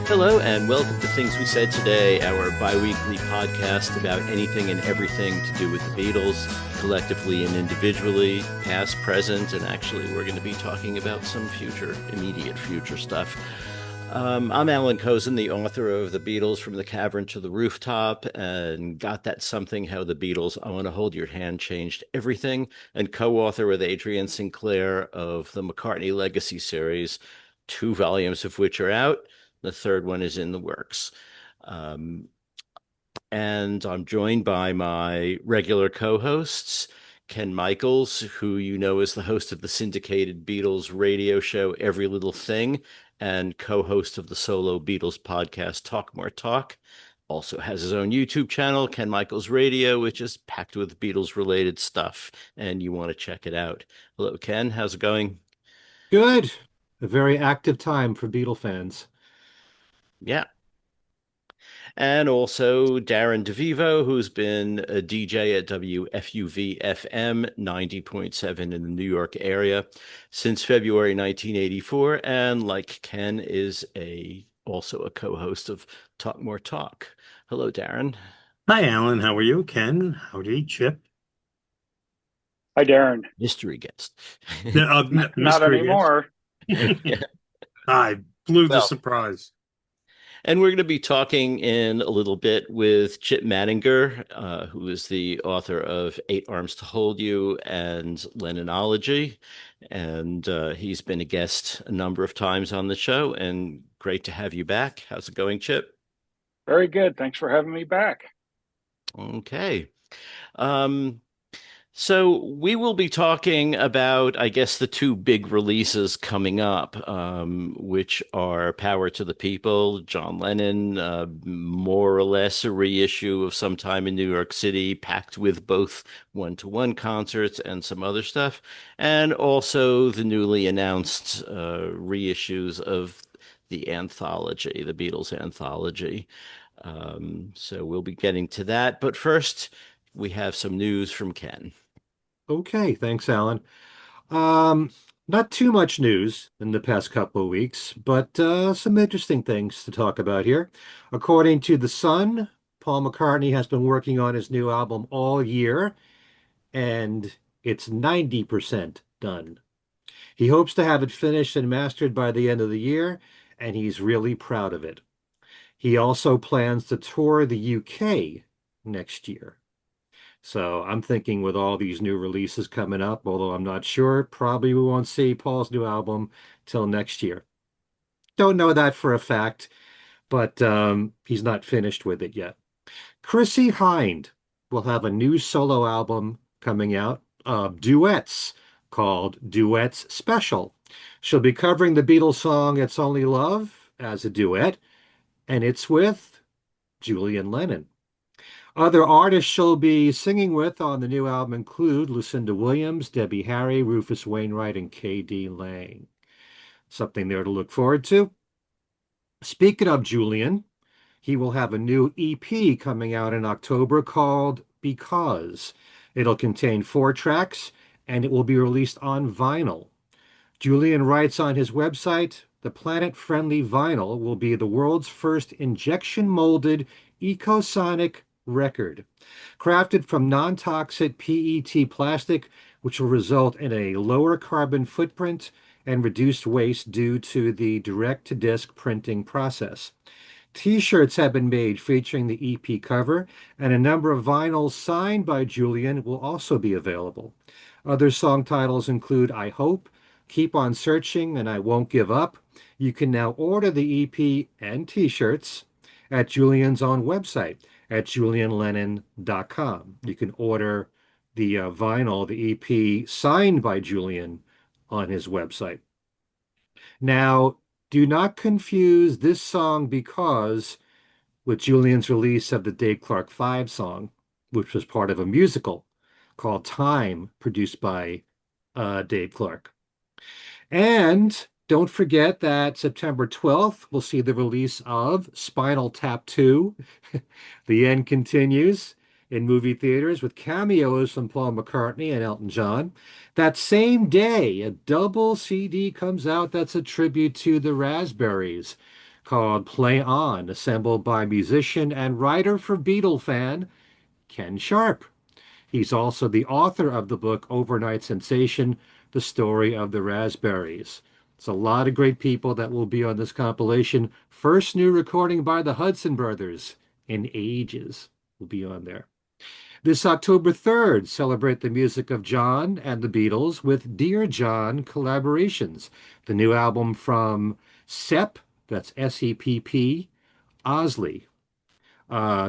Hello, and welcome to Things We Said Today, our bi-weekly podcast about anything and everything to do with the Beatles, collectively and individually, past, present, and actually we're going to be talking about some immediate future stuff. I'm Allan Kozinn, the author of The Beatles from the Cavern to the Rooftop, and Got That Something, How the Beatles, I Want to Hold Your Hand Changed Everything, and co-author with Adrian Sinclair of the McCartney Legacy series, 2 volumes of which are out. The third one is in the works. Um, and I'm joined by my regular co-hosts, Ken Michaels, who you know is the host of the syndicated Beatles radio show Every Little Thing and co-host of the solo Beatles podcast Talk More Talk. Also has his own YouTube channel, Ken Michaels Radio, which is packed with Beatles related stuff, and you want to check it out. Hello, Ken. How's it going? Good. A very active time for Beatle fans. Yeah. And also Darren DeVivo, who's been a DJ at WFUV FM 90.7 in the New York area since February 1984, and like Ken is a also a co-host of Talk More Talk. Hello, Darren. Hi, Alan. How are you? Ken? Howdy, Chip. Hi, Darren. Mystery guest. Not Mystery guest. anymore. Yeah. I blew the Well, surprise. and we're going to be talking in a little bit with Chip Madinger, who is the author of Eight Arms to Hold You and Lennonology. And he's been a guest a number of times on the show, and great to have you back. How's it going, Chip? Very good. Thanks for having me back. Okay. Um, So we will be talking about, I guess, the two big releases coming up, which are Power to the People, John Lennon, more or less a reissue of Sometime in New York City, packed with both one-to-one concerts and some other stuff, and also the newly announced reissues of the anthology, the Beatles Anthology. So we'll be getting to that. But first, we have some news from Ken. Okay, thanks, Alan. Um, Not too much news in the past couple of weeks, but some interesting things to talk about here. According to The Sun, Paul McCartney has been working on his new album all year, and it's 90% done. He hopes to have it finished and mastered by the end of the year, and he's really proud of it. He also plans to tour the UK next year. So I'm thinking with all these new releases coming up, although I'm not sure, probably we won't see Paul's new album till next year. Don't know that for a fact, but he's not finished with it yet. Chrissie Hynde will have a new solo album coming out of duets called Duets Special. She'll be covering the Beatles song It's Only Love as a duet, and it's with Julian Lennon. Other artists she'll be singing with on the new album include Lucinda Williams, Debbie Harry, Rufus Wainwright, and K.D. Lang. Something there to look forward to. Speaking of Julian, he will have a new EP coming out in October called Because. It'll contain 4 tracks and it will be released on vinyl. Julian writes on his website, the planet-friendly vinyl will be the world's first injection-molded ecosonic record, crafted from non-toxic PET plastic, which will result in a lower carbon footprint and reduced waste due to the direct-to-disc printing process. T-shirts have been made featuring the EP cover, and a number of vinyls signed by Julian will also be available. Other song titles include I Hope, Keep on Searching, and I Won't Give Up. You can now order the EP and T-shirts at Julian's own website at julianlennon.com. You can order the vinyl, the EP signed by Julian on his website. Now, do not confuse this song Because with Julian's release of the Dave Clark 5 song, which was part of a musical called Time, produced by Dave Clark. And don't forget that September 12th, we'll see the release of Spinal Tap 2. The End Continues in movie theaters with cameos from Paul McCartney and Elton John. That same day, a double CD comes out that's a tribute to the Raspberries called Play On, assembled by musician and writer for Beatle fan Ken Sharp. He's also the author of the book Overnight Sensation, The Story of the Raspberries. It's a lot of great people that will be on this compilation. First new recording by the Hudson Brothers in ages will be on there. This October 3rd, celebrate the music of John and the Beatles with Dear John collaborations. The new album from Sepp, that's S-E-P-P, Osley,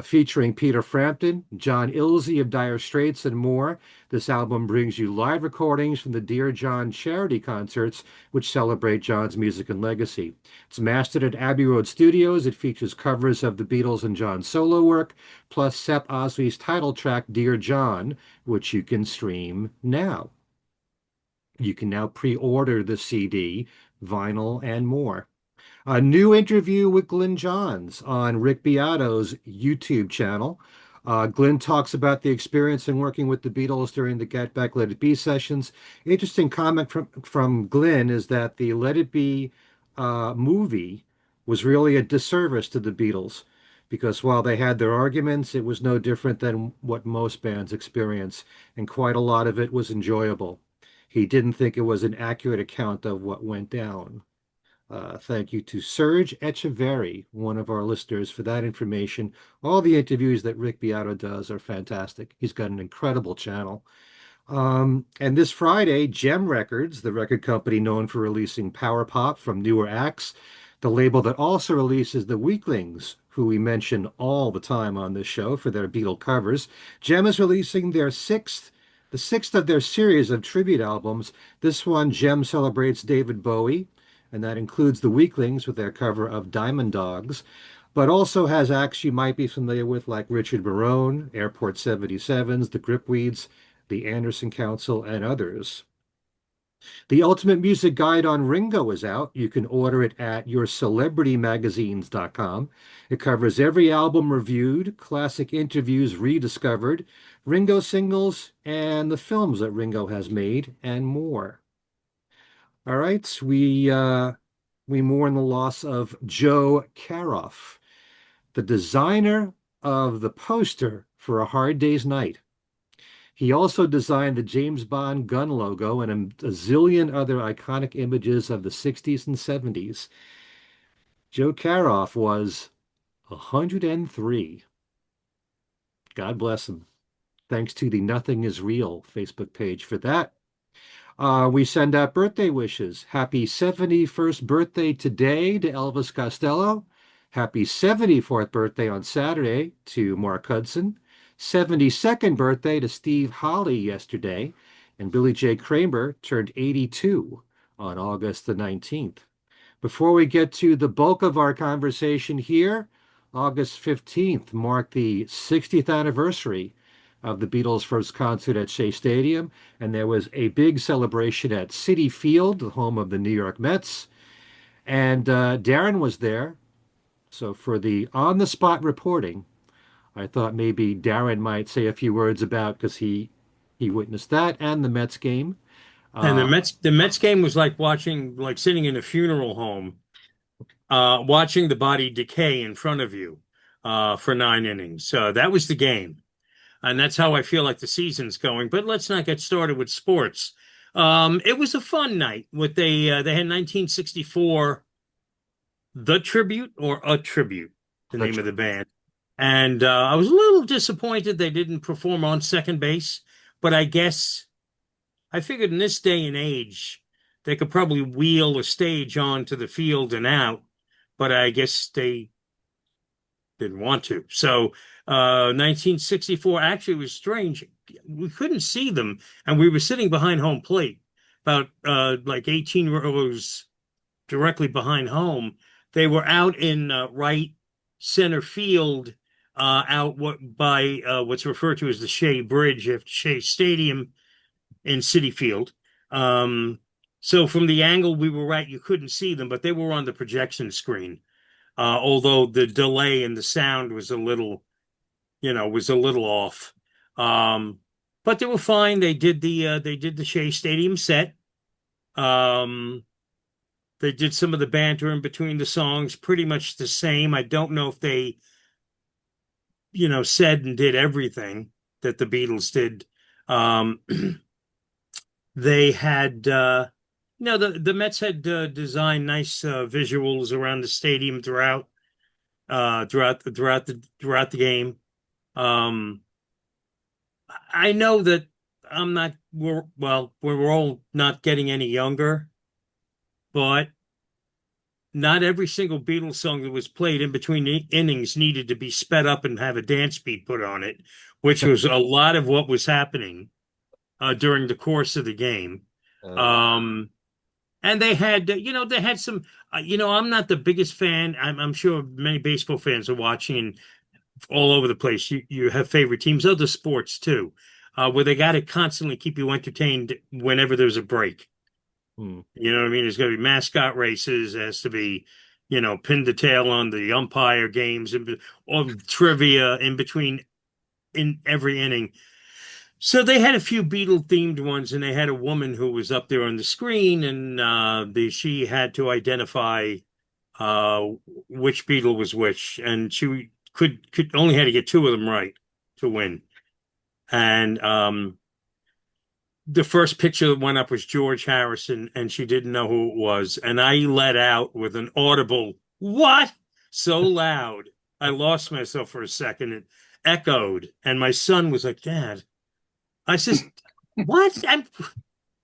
featuring Peter Frampton, John Illsey of Dire Straits, and more. This album brings you live recordings from the Dear John charity concerts, which celebrate John's music and legacy. It's mastered at Abbey Road Studios. It features covers of the Beatles and John's solo work, plus Sepp Osley's title track, Dear John, which you can stream now. You can now pre-order the CD, vinyl, and more. A new interview with Glyn Johns on Rick Beato's YouTube channel. Glyn talks about the experience in working with the Beatles during the Get Back, Let It Be sessions. Interesting comment from Glyn is that the Let It Be movie was really a disservice to the Beatles because while they had their arguments, it was no different than what most bands experience, and quite a lot of it was enjoyable. He didn't think it was an accurate account of what went down. Thank you to Serge Echeverry, one of our listeners, for that information. All the interviews that Rick Beato does are fantastic. He's got an incredible channel. And this Friday, Gem Records, the record company known for releasing power pop from newer acts, the label that also releases the Weaklings, who we mention all the time on this show for their Beatle covers, Gem is releasing the sixth of their series of tribute albums. This one, Gem celebrates David Bowie, and that includes the Weaklings with their cover of Diamond Dogs, but also has acts you might be familiar with like Richard Marone, Airport 77s, the Gripweeds, the Anderson Council, and others. The Ultimate Music Guide on Ringo is out. You can order it at yourcelebritymagazines.com. It covers every album reviewed, classic interviews rediscovered, Ringo singles, and the films that Ringo has made, and more. All right, we mourn the loss of Joe Karoff, the designer of the poster for A Hard Day's Night. He also designed the James Bond gun logo and a zillion other iconic images of the 60s and 70s. Joe Karoff was 103. God bless him. Thanks to the Nothing Is Real Facebook page for that. We send out birthday wishes. Happy 71st birthday today to Elvis Costello. Happy 74th birthday on Saturday to Mark Hudson. 72nd birthday to Steve Holly yesterday. And Billy J. Kramer turned 82 on August the 19th. Before we get to the bulk of our conversation here, August 15th marked the 60th anniversary of the Beatles' first concert at Shea Stadium, and there was a big celebration at Citi Field, the home of the New York Mets, and Darren was there. So for the on-the-spot reporting, I thought maybe Darren might say a few words about because he witnessed that and the Mets game. And the Mets game was like sitting in a funeral home, watching the body decay in front of you for 9 innings. So that was the game. And that's how I feel like the season's going. But let's not get started with sports. It was a fun night. They had 1964, The Tribute or A Tribute, the name of the band. And I was a little disappointed they didn't perform on second base. But I figured in this day and age, they could probably wheel a stage onto the field and out. But I guess they didn't want to. So 1964 actually was strange. We couldn't see them, and we were sitting behind home plate, about 18 rows directly behind home. They were out in right center field, by what's referred to as the Shea Bridge at Shea Stadium in Citi Field. So from the angle we were at, you couldn't see them, but they were on the projection screen. Although the delay in the sound was a little off. But they were fine. They did the Shea Stadium set. They did some of the banter in between the songs, pretty much the same. I don't know if they, said and did everything that the Beatles did. Um, they had, the Mets had designed nice visuals around the stadium throughout the game. Um, I know that I'm not. We're all not getting any younger, but not every single Beatles song that was played in between the innings needed to be sped up and have a dance beat put on it, which was a lot of what was happening during the course of the game. Uh, Um, and they had some. I'm not the biggest fan. I'm sure many baseball fans are watching and all over the place. You have favorite teams, other sports too, where they got to constantly keep you entertained whenever there's a break. hmm. You know what I mean? There's going to be mascot races. There has to be, pin the tail on the umpire games and all trivia in between in every inning. So they had a few Beatle themed ones, and they had a woman who was up there on the screen, and she had to identify uh, which Beatle was which, and she could only had to get two of them right to win. And the first picture that went up was George Harrison, and she didn't know who it was. And I let out with an audible, "What?" so loud. I lost myself for a second. It echoed. And my son was like, "Dad." I says, "What?"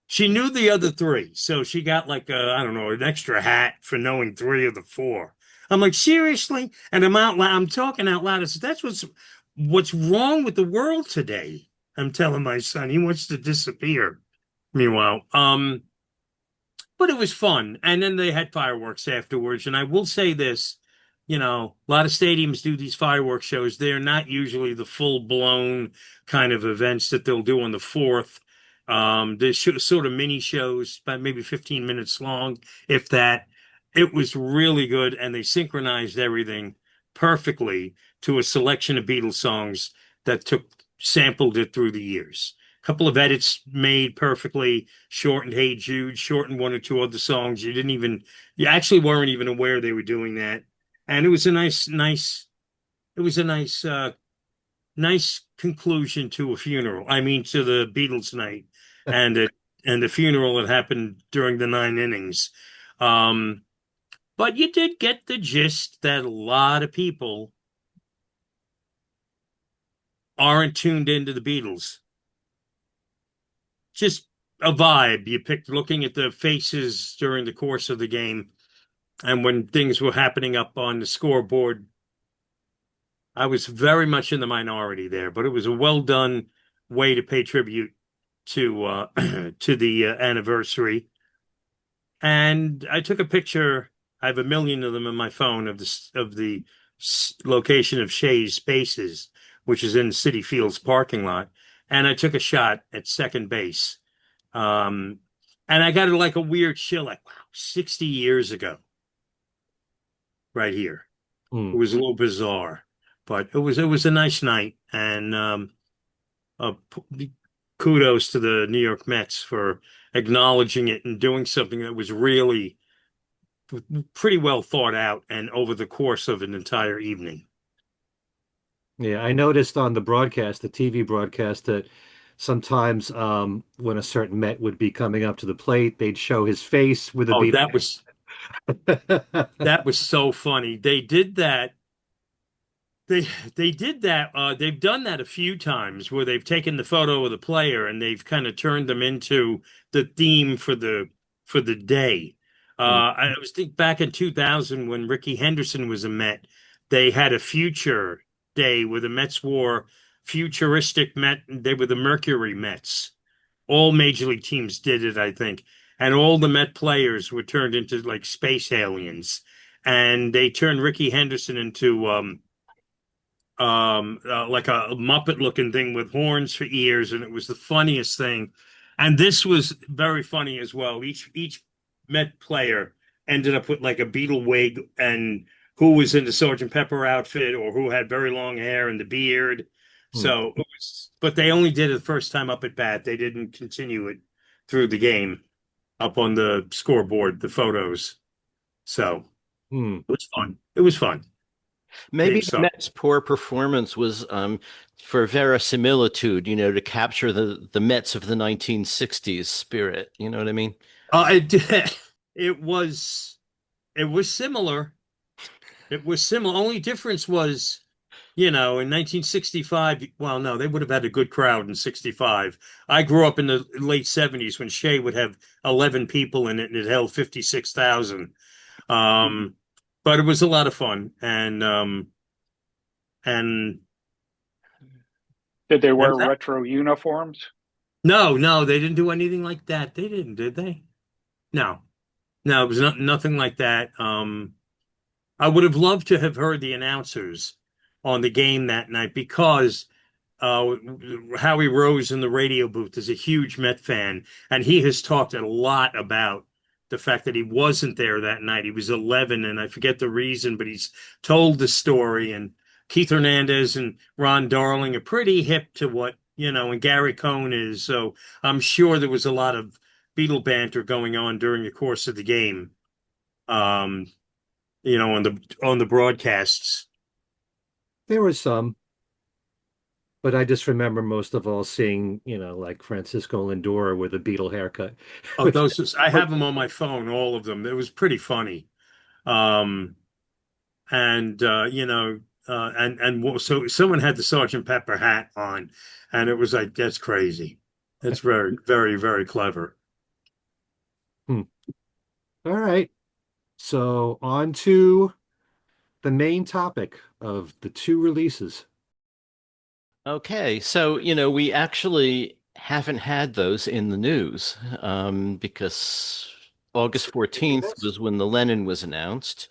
She knew the other three. So she got like, I don't know, an extra hat for knowing three of the four. I'm like, seriously? And I'm out loud. I'm talking out loud. I said, that's what's wrong with the world today. I'm telling my son he wants to disappear. Meanwhile, but it was fun. And then they had fireworks afterwards. And I will say this, a lot of stadiums do these fireworks shows. They're not usually the full blown kind of events that they'll do on the 4th. There's sort of mini shows, about maybe 15 minutes long, if that. It was really good. And they synchronized everything perfectly to a selection of Beatles songs that sampled it through the years. Couple of edits made perfectly, shortened Hey Jude, shortened one or two other songs. You actually weren't even aware they were doing that. And it was a nice conclusion to a funeral. I mean, to the Beatles night and the funeral that happened during the 9 innings. But you did get the gist that a lot of people aren't tuned into the Beatles. Just a vibe you picked looking at the faces during the course of the game. And when things were happening up on the scoreboard, I was very much in the minority there, but it was a well done way to pay tribute to to the anniversary. And I took a picture. I have a million of them in my phone of the location of Shea's Spaces, which is in Citi Fields parking lot. And I took a shot at second base. Um, and I got like a weird chill, like, wow, 60 years ago, right here. It Hmm. was a little bizarre, but it was a nice night. And uh, kudos to the New York Mets for acknowledging it and doing something that was really pretty well thought out and over the course of an entire evening. Yeah, I noticed on the broadcast, the TV broadcast, that sometimes when a certain Met would be coming up to the plate, they'd show his face with a Oh, beat. that was so funny. They did that. They did that. They've done that a few times where they've taken the photo of the player and they've kind of turned them into the theme for the day. I was think back in 2000 when Ricky Henderson was a Met, they had a future day where the Mets wore futuristic Met. They were the Mercury Mets. All major league teams did it, I think, and all the Met players were turned into like space aliens, and they turned Ricky Henderson into like a Muppet looking thing with horns for ears, and it was the funniest thing. And this was very funny as well. Each Met player ended up with like a Beatle wig, and who was in the Sergeant Pepper outfit, or who had very long hair and the beard. Hmm. So but they only did it the first time up at bat. They didn't continue it through the game up on the scoreboard, the photos. So Hmm. it was fun. It was fun. Maybe Game the sucked. Mets' poor performance was for verisimilitude, to capture the Mets of the 1960s spirit. You know what I mean? It it was it was similar. It was similar. Only difference was, in 1965, well, no, they would have had a good crowd in 65. I grew up in the late 70s when Shea would have 11 people in it and it held 56,000. Um, but it was a lot of fun. And Did they and wear retro uniforms? no, they didn't do anything like that. They didn't, did they? No, no, it was nothing like that. I would have loved to have heard the announcers on the game that night because Howie Rose in the radio booth is a huge Met fan, and he has talked a lot about the fact that he wasn't there that night. He was 11, and I forget the reason, but he's told the story. And Keith Hernandez and Ron Darling are pretty hip to what, and Gary Cohn is. So I'm sure there was a lot of Beatle banter going on during the course of the game. Um, on the broadcasts. There was some, but I just remember most of all seeing, like Francisco Lindor with a Beatle haircut, Oh, which I have them on my phone, all of them. It was pretty funny. Um, and so someone had the Sergeant Pepper hat on, and it was like, that's crazy. That's very, very, very clever. Hmm. All right. So on to the main topic of the two releases. Okay, so we actually haven't had those in the news because August Maybe 14th this. was when the Lennon was announced,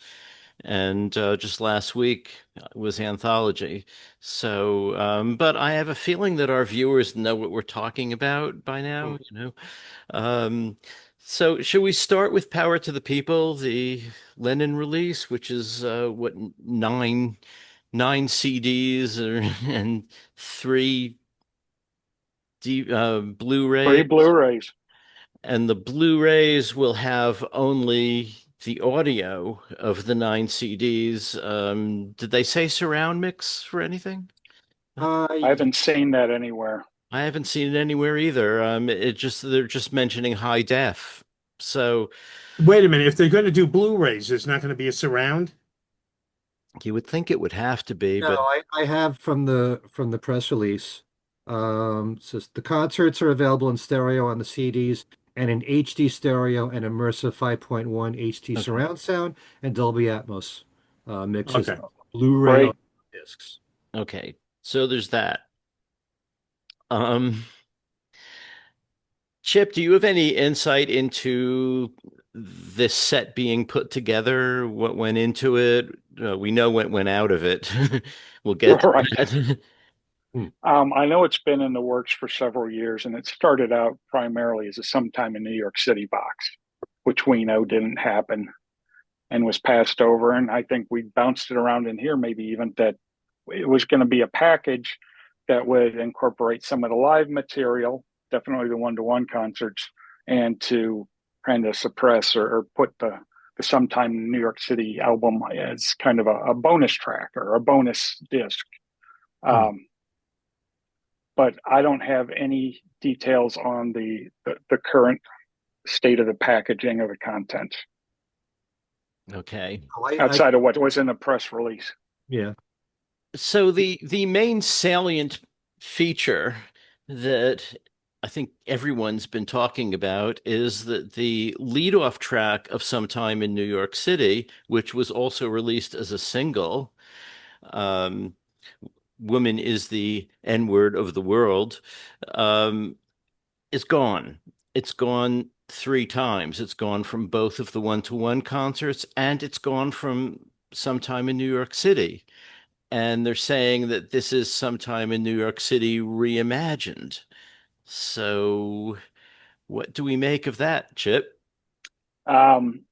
and just last week was Anthology. So, but I have a feeling that our viewers know what we're talking about by Hmm. now. Um, so should we start with Power to the People, the Lennon release, which is what, nine CDs and three Three Blu-rays, Blu-rays. and the Blu-rays will have only the audio of the nine CDs. Did they say surround mix for anything? I haven't seen that anywhere. I haven't seen it anywhere either. They're just mentioning high def. So Wait a minute. If they're going to do Blu-rays, there's not going to be a surround? you would think it would have to be, No, but I have from the press release. Says the concerts are available in stereo on the CDs and in HD stereo and immersive 5.1 HD okay, surround sound and Dolby Atmos mixes Okay. of Blu-ray on Great. discs. okay. So there's that. Um, Chip, do you have any insight into this set being put together? What went into it? We know what went out of it. We'll get to Right. that. Hmm. I know it's been in the works for several years, and it started out primarily as a Sometime in New York City box, which we know didn't happen and was passed over. And I think we bounced it around in here, maybe even that it was going to be a package that would incorporate some of the live material, definitely the one-to-one concerts, and to kind of suppress or put the Sometime in New York City album as kind of a bonus track or a bonus disc. Hmm. Um, but I don't have any details on the current state of the packaging of the content Okay. Oh, outside of what was in the press release. yeah. So the main salient feature that I think everyone's been talking about is that the leadoff track of Sometime in New York City, which was also released as a single, um, "Woman is the N-word of the world," um, is gone. It's gone three times. It's gone from both of the one-to-one concerts, and it's gone from Sometime in New York City. And they're saying that this is Sometime in New York City reimagined. So, what do we make of that, Chip? Um,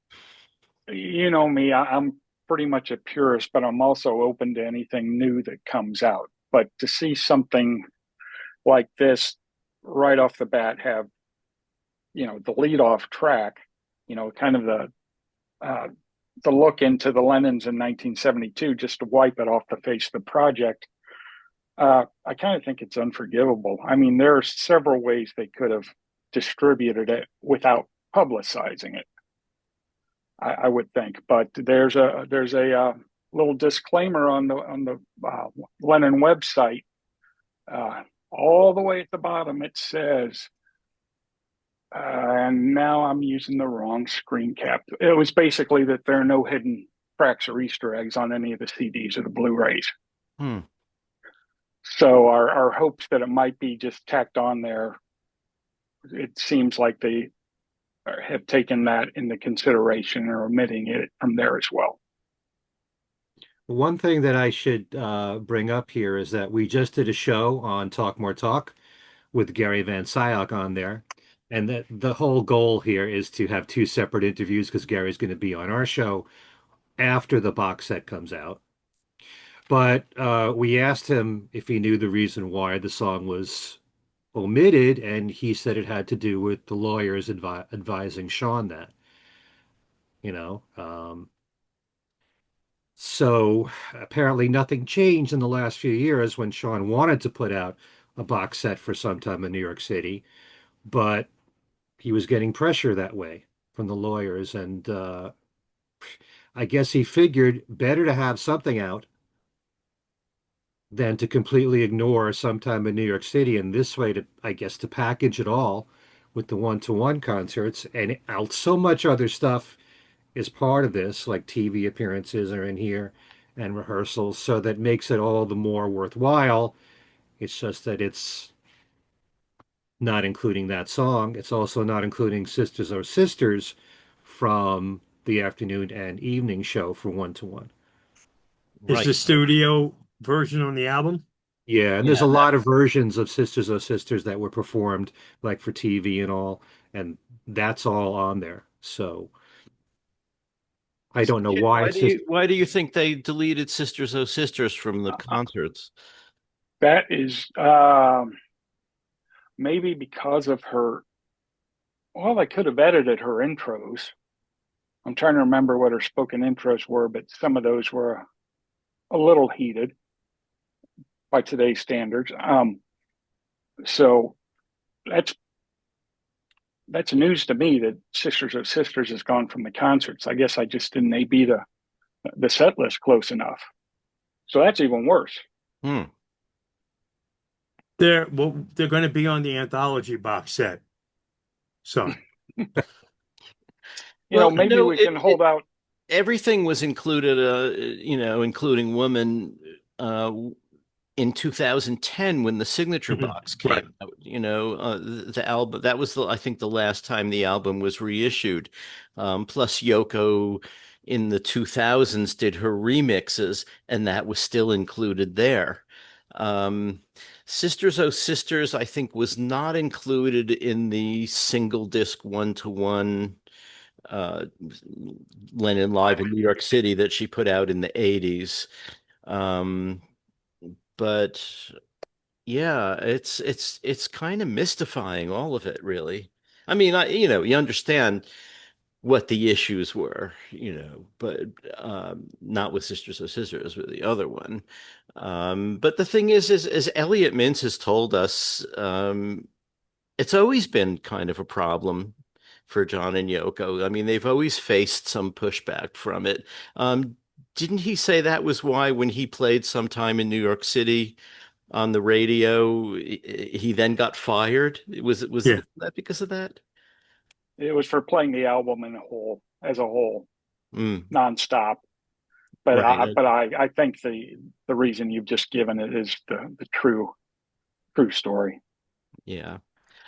you know me, I'm pretty much a purist, but I'm also open to anything new that comes out. But to see something like this right off the bat have, the lead off track, kind of the uh, to look into the Lennons in 1972 just to wipe it off the face of the project, I kind of think it's unforgivable. I mean, there are several ways they could have distributed it without publicizing it. I would think, but there's a little disclaimer on the Lennon website. All the way at the bottom, it says, and now I'm using the wrong screen cap. It was basically that there are no hidden tracks or Easter eggs on any of the CDs or the Blu-rays. Hmm. So our hopes that it might be just tacked on there, it seems like they have taken that into consideration or omitting it from there as well. One thing that I should bring up here is that we just did a show on Talk More Talk with Gary Van Syok on there. And that the whole goal here is to have two separate interviews because Gary's going to be on our show after the box set comes out. But we asked him if he knew the reason why the song was omitted, and he said it had to do with the lawyers advising Sean that, you know. So apparently nothing changed in the last few years when Sean wanted to put out a box set for Sometime in New York City, but he was getting pressure that way from the lawyers, and I guess he figured better to have something out than to completely ignore Sometime in New York City, and this way to, I guess, to package it all with the one-to-one concerts and out so much other stuff is part of this, like TV appearances are in here and rehearsals, so that makes it all the more worthwhile. It's just that it's not including that song. It's also not including Sisters Oh Sisters from the afternoon and evening show for one to one. Is Right. the studio version on the album? Yeah, and there's Yeah, a lot of versions of Sisters Oh Sisters that were performed like for TV and all, and that's all on there. So I So, don't know Chip, why why do you think they deleted Sisters Oh Sisters from the concerts? That is maybe because of her. Well, they could have edited her intros. I'm trying to remember what her spoken intros were, but some of those were a little heated by today's standards. So that's news to me that Sisters of Sisters has gone from the concerts. I guess I just didn't AB the set list close enough. So that's even worse. Hmm. They're going to be on the anthology box set. So Well, maybe no, we can hold out. everything was included, including Woman, uh, in 2010 when the signature box right. came out. The album, that was I think the last time the album was reissued. Plus Yoko in the 2000s did her remixes, and that was still included there. Um, Sisters Oh Sisters, I think, was not included in the single disc one-to-one uh, Lennon Live in New York City that she put out in the 80s. Um, but yeah, it's kind of mystifying, all of it, really. I mean, you understand what the issues were, but not with Sisters of Sisters, with the other one. But the thing is, as Elliot Mintz has told us, it's always been kind of a problem for John and Yoko. I mean, they've always faced some pushback from it. Didn't he say that was why when he played sometime in New York City on the radio, he then got fired? Was Yeah. that because of that? It was for playing the album as a whole, nonstop. But Right. I think the reason you've just given it is the true story. Yeah.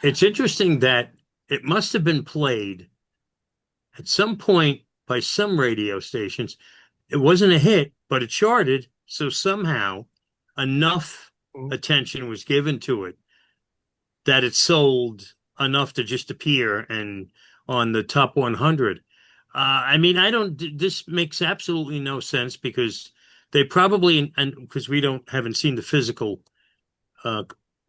It's interesting that it must have been played at some point by some radio stations. It wasn't a hit, but it charted. So somehow enough attention was given to it that it sold enough to just appear and on the top 100. I mean, this makes absolutely no sense because they probably, and because we haven't seen the physical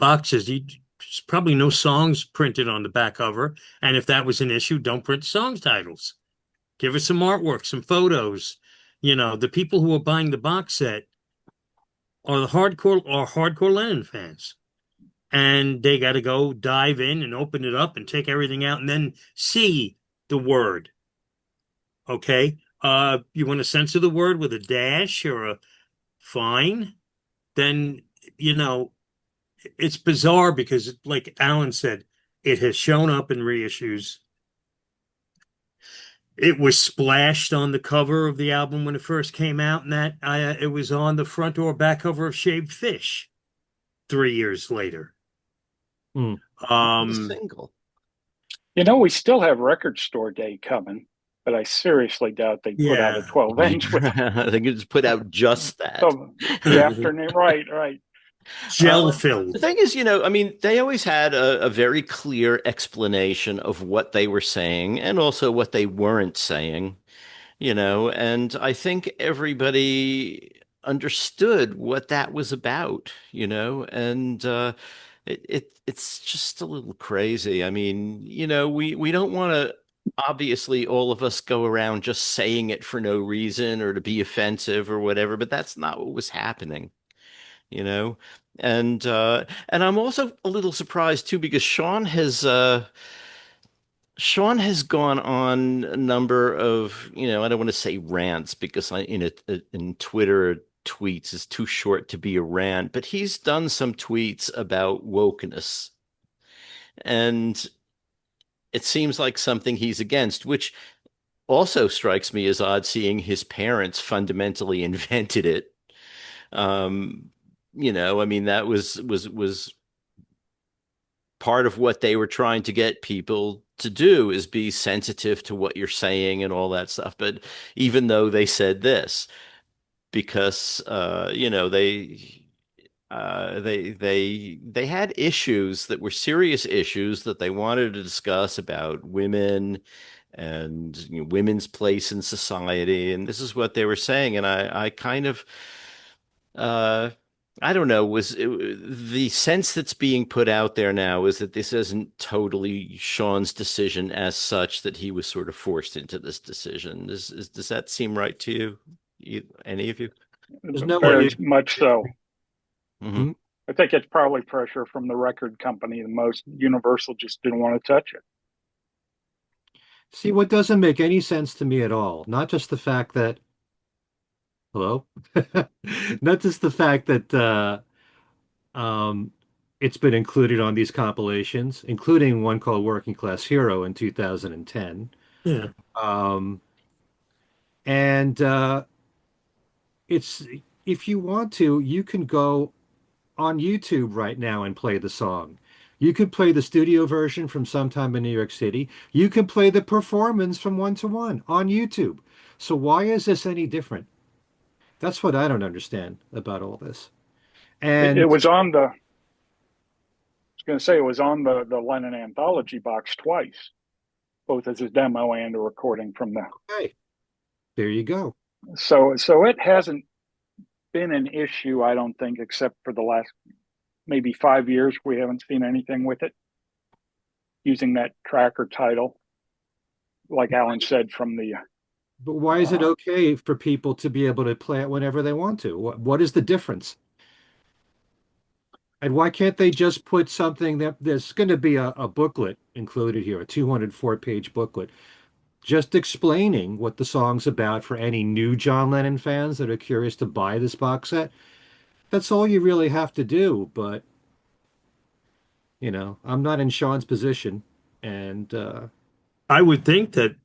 boxes, there's probably no songs printed on the back cover. And if that was an issue, don't print songs titles. Give us some artwork, some photos. The people who are buying the box set are hardcore Lennon fans. And they got to go dive in and open it up and take everything out and then see the word. Okay. You want to censor the word with a dash or a fine? Then, it's bizarre because, like Allan said, it has shown up in reissues. It was splashed on the cover of the album when it first came out, and it was on the front or back cover of Shaved Fish 3 years later. Hmm. The single. We still have Record Store Day coming, but I seriously doubt they put out a 12-inch with They could just put out just that. the afternoon. Right. Gel filled. The thing is, I mean, they always had a very clear explanation of what they were saying and also what they weren't saying, and I think everybody understood what that was about, and it's just a little crazy. I mean, we don't want to obviously all of us go around just saying it for no reason or to be offensive or whatever, but that's not what was happening, you know? And I'm also a little surprised too because Sean has gone on a number of, I don't want to say rants because in Twitter tweets is too short to be a rant, but he's done some tweets about wokeness. And it seems like something he's against, which also strikes me as odd seeing his parents fundamentally invented it. I mean, that was part of what they were trying to get people to do is be sensitive to what you're saying and all that stuff. But even though they said this, because they had issues that were serious issues that they wanted to discuss about women and women's place in society, and this is what they were saying, and I kind of uh, I don't know, the sense that's being put out there now is that this isn't totally Sean's decision as such, that he was sort of forced into this decision. Does that seem right to any of you? There's no Very way. much so. Mm-hmm. I think it's probably pressure from the record company. The most Universal just didn't want to touch it. See, what doesn't make any sense to me at all, not just the fact that, hello? Not just the fact that um, it's been included on these compilations, including one called Working Class Hero in 2010. Yeah. Um, and it's if you want to, you can go on YouTube right now and play the song. You could play the studio version from Sometime in New York City. You can play the performance from One to One on YouTube. So why is this any different? That's what I don't understand about all this. It And was on the. I was going to say it was on the Lennon Anthology box twice, both as a demo and a recording from the. okay, there you go. So it hasn't been an issue, I don't think, except for the last maybe 5 years. We haven't seen anything with it using that tracker title, like Allan said, from the. But why is it okay for people to be able to play it whenever they want to? What is the difference? And why can't they just put something that there's going to be a booklet included here, a 204-page booklet, just explaining what the song's about for any new John Lennon fans that are curious to buy this box set? That's all you really have to do. But, I'm not in Sean's position. And I would think that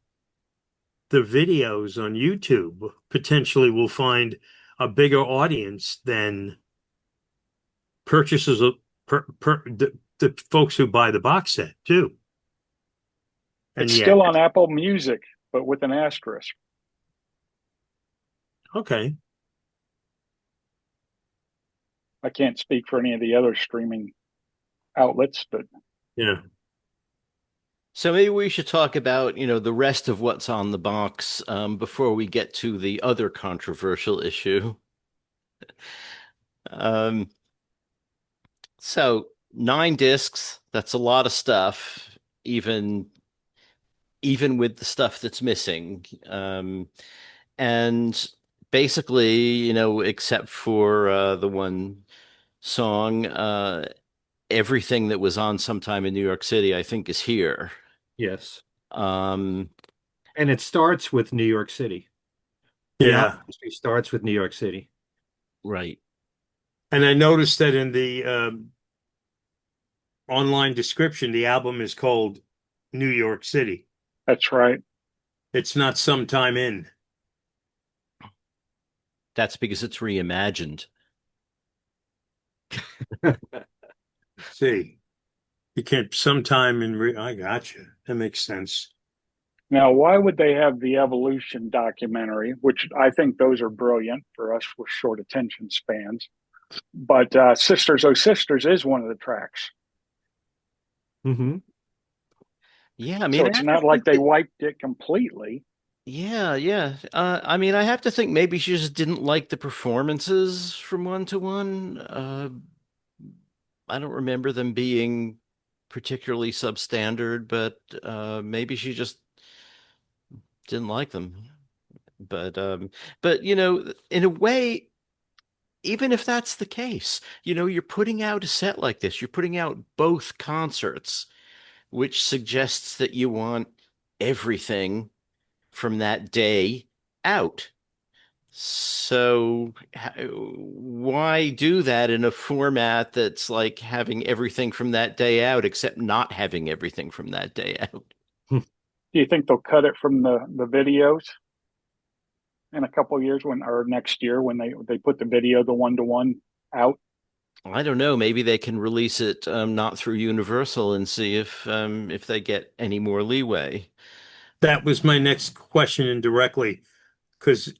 the videos on YouTube potentially will find a bigger audience than purchases of the folks who buy the box set too. It's still on Apple Music, but with an asterisk. Okay. I can't speak for any of the other streaming outlets, but Yeah. So maybe we should talk about, the rest of what's on the box before we get to the other controversial issue. Um, so 9 discs, that's a lot of stuff, even even with the stuff that's missing. And basically, except for the one song, everything that was on sometime in New York City, I think, is here. Yes. Um, And it starts with New York City. The album Yeah. history starts with New York City. right. And I noticed that in the online description, the album is called New York City. That's right. It's not sometime in. That's because it's reimagined. See, you can't sometime in. I got you. That makes sense. Now, why would they have the evolution documentary, which I think those are brilliant for us with short attention spans? But Sisters Oh Sisters is one of the tracks. Hmm. Yeah, I So mean, I it's have to not like think they that, wiped it completely. yeah, yeah. I mean, I have to think maybe she just didn't like the performances from one to one. I don't remember them being particularly substandard, but maybe she just didn't like them. But in a way, even if that's the case, you're putting out a set like this, you're putting out both concerts, which suggests that you want everything from that day out. So why do that in a format that's like having everything from that day out, except not having everything from that day out? Do you think they'll cut it from the videos in a couple of years when, or next year when they put the video, the one to one out? I don't know. Maybe they can release it not through Universal and see if they get any more leeway. That was my next question indirectly, because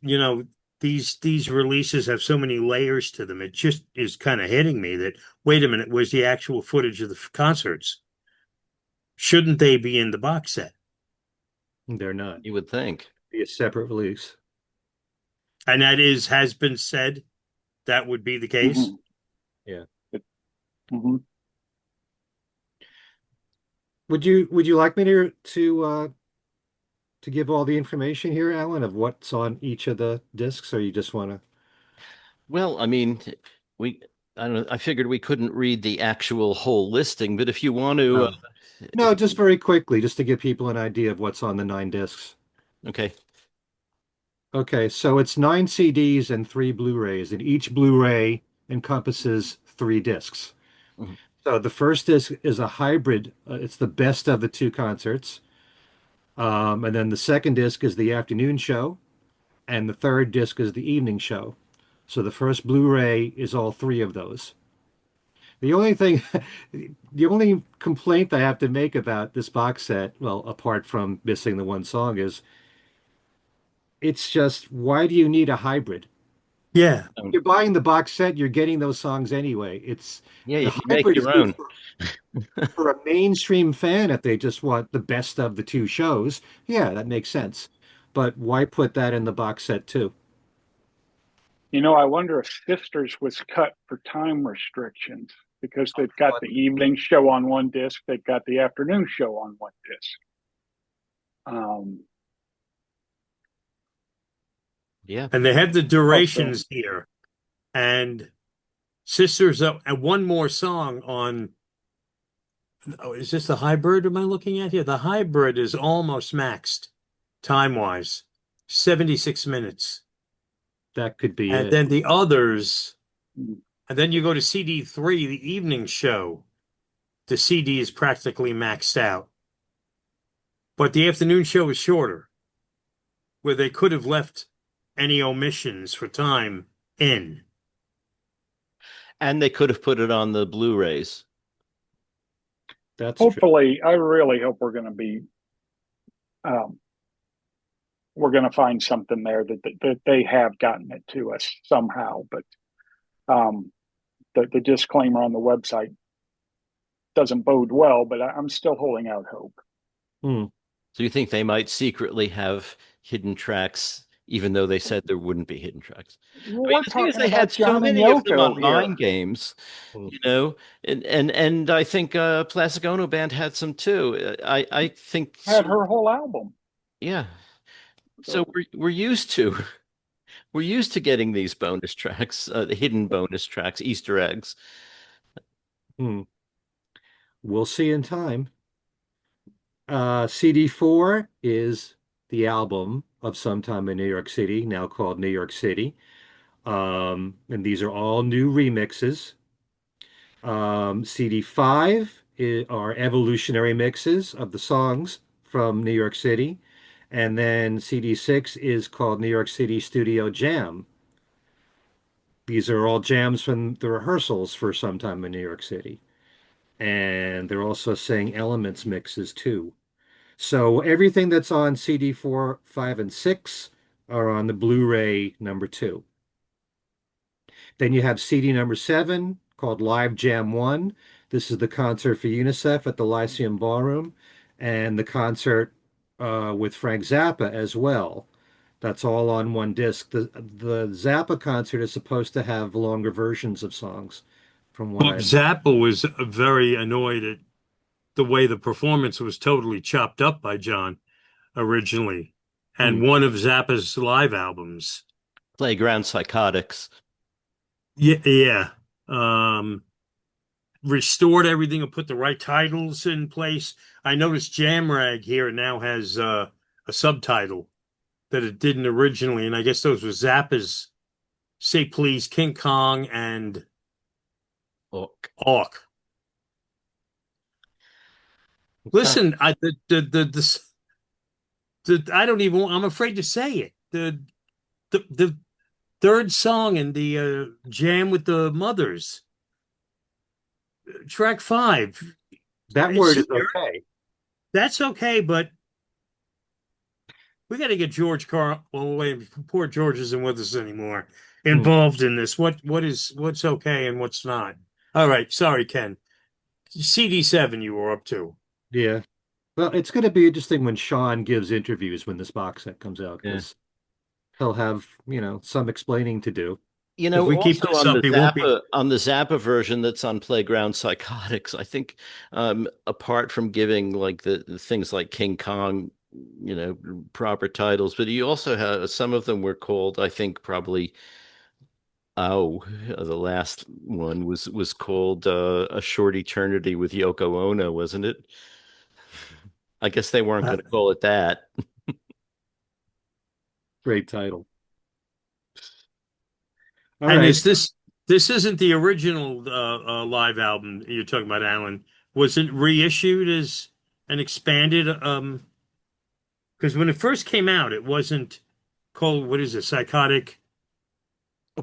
these releases have so many layers to them. It just is kind of hitting me that wait a minute, where's the actual footage of the concerts? Shouldn't they be in the box set? They're not. You would think. Be a separate release. And that has been said that would be the case. Mm-hmm. Yeah. Mm-hmm. Would you like me to give all the information here, Alan, of what's on each of the discs, or you just want to? Well, I mean, we I don't know. I figured we couldn't read the actual whole listing, but if you want to, No. No, just very quickly, just to give people an idea of what's on the 9 discs. okay. Okay, so it's 9 CDs and 3 Blu-rays, and each Blu-ray encompasses 3 discs. Mhm. So the first disc is a hybrid. It's the best of the two concerts. And then the second disc is the afternoon show, and the third disc is the evening show. So the first Blu-ray is all three of those. The only thing, the only complaint I have to make about this box set, well, apart from missing the one song, is it's just, why do you need a hybrid? Yeah. You're buying the box set, you're getting those songs anyway. It's Yeah, you the can make hybrid is your good own. for a mainstream fan if they just want the best of the two shows. Yeah, that makes sense. But why put that in the box set too? I wonder if Sisters was cut for time restrictions because they've got But the evening show on one disc, they've got the afternoon show on one disc. Um, Yeah. And they have the also, durations here. And Sisters of, and one more song on. Oh, is this the hybrid? Am I looking at here? The hybrid is almost maxed time wise, 76 minutes. that could be And it. then the others, and then you go to CD3, the evening show. The CD is practically maxed out. But the afternoon show is shorter, where they could have left any omissions for time in. And they could have put it on the Blu-rays. That's true. hopefully, I really hope um, we're going to find something there that they have gotten it to us somehow. But um, the disclaimer on the website doesn't bode well. But I'm still holding out hope. Hmm. So you think they might secretly have hidden tracks even though they said there wouldn't be hidden tracks. Well, I mean, we're the thing is, talking they had about so John and many of them Yoko on here. Mind Games, Mm. and I think Plastic Ono Band had some too. I think Had sort of, her whole album. yeah. So So we're used to we're used to getting these bonus tracks, the hidden bonus tracks, Easter eggs. Hmm. We'll see in time. CD4 is the album of Sometime in New York City, now called New York City. And these are all new remixes. CD5 are evolutionary mixes of the songs from New York City. And then CD6 is called New York City Studio Jam. These are all jams from the rehearsals for Sometime in New York City. And they're also saying Elements mixes too. So everything that's on CD 4, 5, and 6 are on the Blu-ray number 2. Then you have CD number 7 called Live Jam 1. This is the concert for UNICEF at the Lyceum Ballroom and the concert with Frank Zappa as well. That's all on one disc. The Zappa concert is supposed to have longer versions of songs from what Well, I Zappa was very annoyed at the way the performance was totally chopped up by John originally, hmm. and one of Zappa's live albums. Playground Psychotics. Yeah, yeah. Um, Restored everything and put the right titles in place. I noticed Jamrag here now has a subtitle that it didn't originally, and I guess those were Zappa's Say Please, King Kong, and Look. Auk. Okay. Listen, I don't even. I'm afraid to say it. The third song in the jam with the mothers, track 5. That It's word here. is okay. That's okay, but we got to get George Carl. Well, wait, poor George isn't with us anymore. Hmm. Involved in this. What's okay and what's not? All right, sorry, Ken. CD7 you were up to. Yeah. Well, it's going to be interesting when Sean gives interviews when this box set comes out Yeah. because he'll have, some explaining to do. If we keep Also this up, he won't be. On the Zappa version that's on Playground Psychotics, I think apart from giving like the things like King Kong, proper titles, but you also have some of them were called, I think probably the last one was called A Short Eternity with Yoko Ono, wasn't it? I guess they weren't going to call it that. Great title. All And right. is this isn't the original live album you're talking about, Allan? Was it reissued as an expanded? Because when it first came out, it wasn't called what is it? Psychotic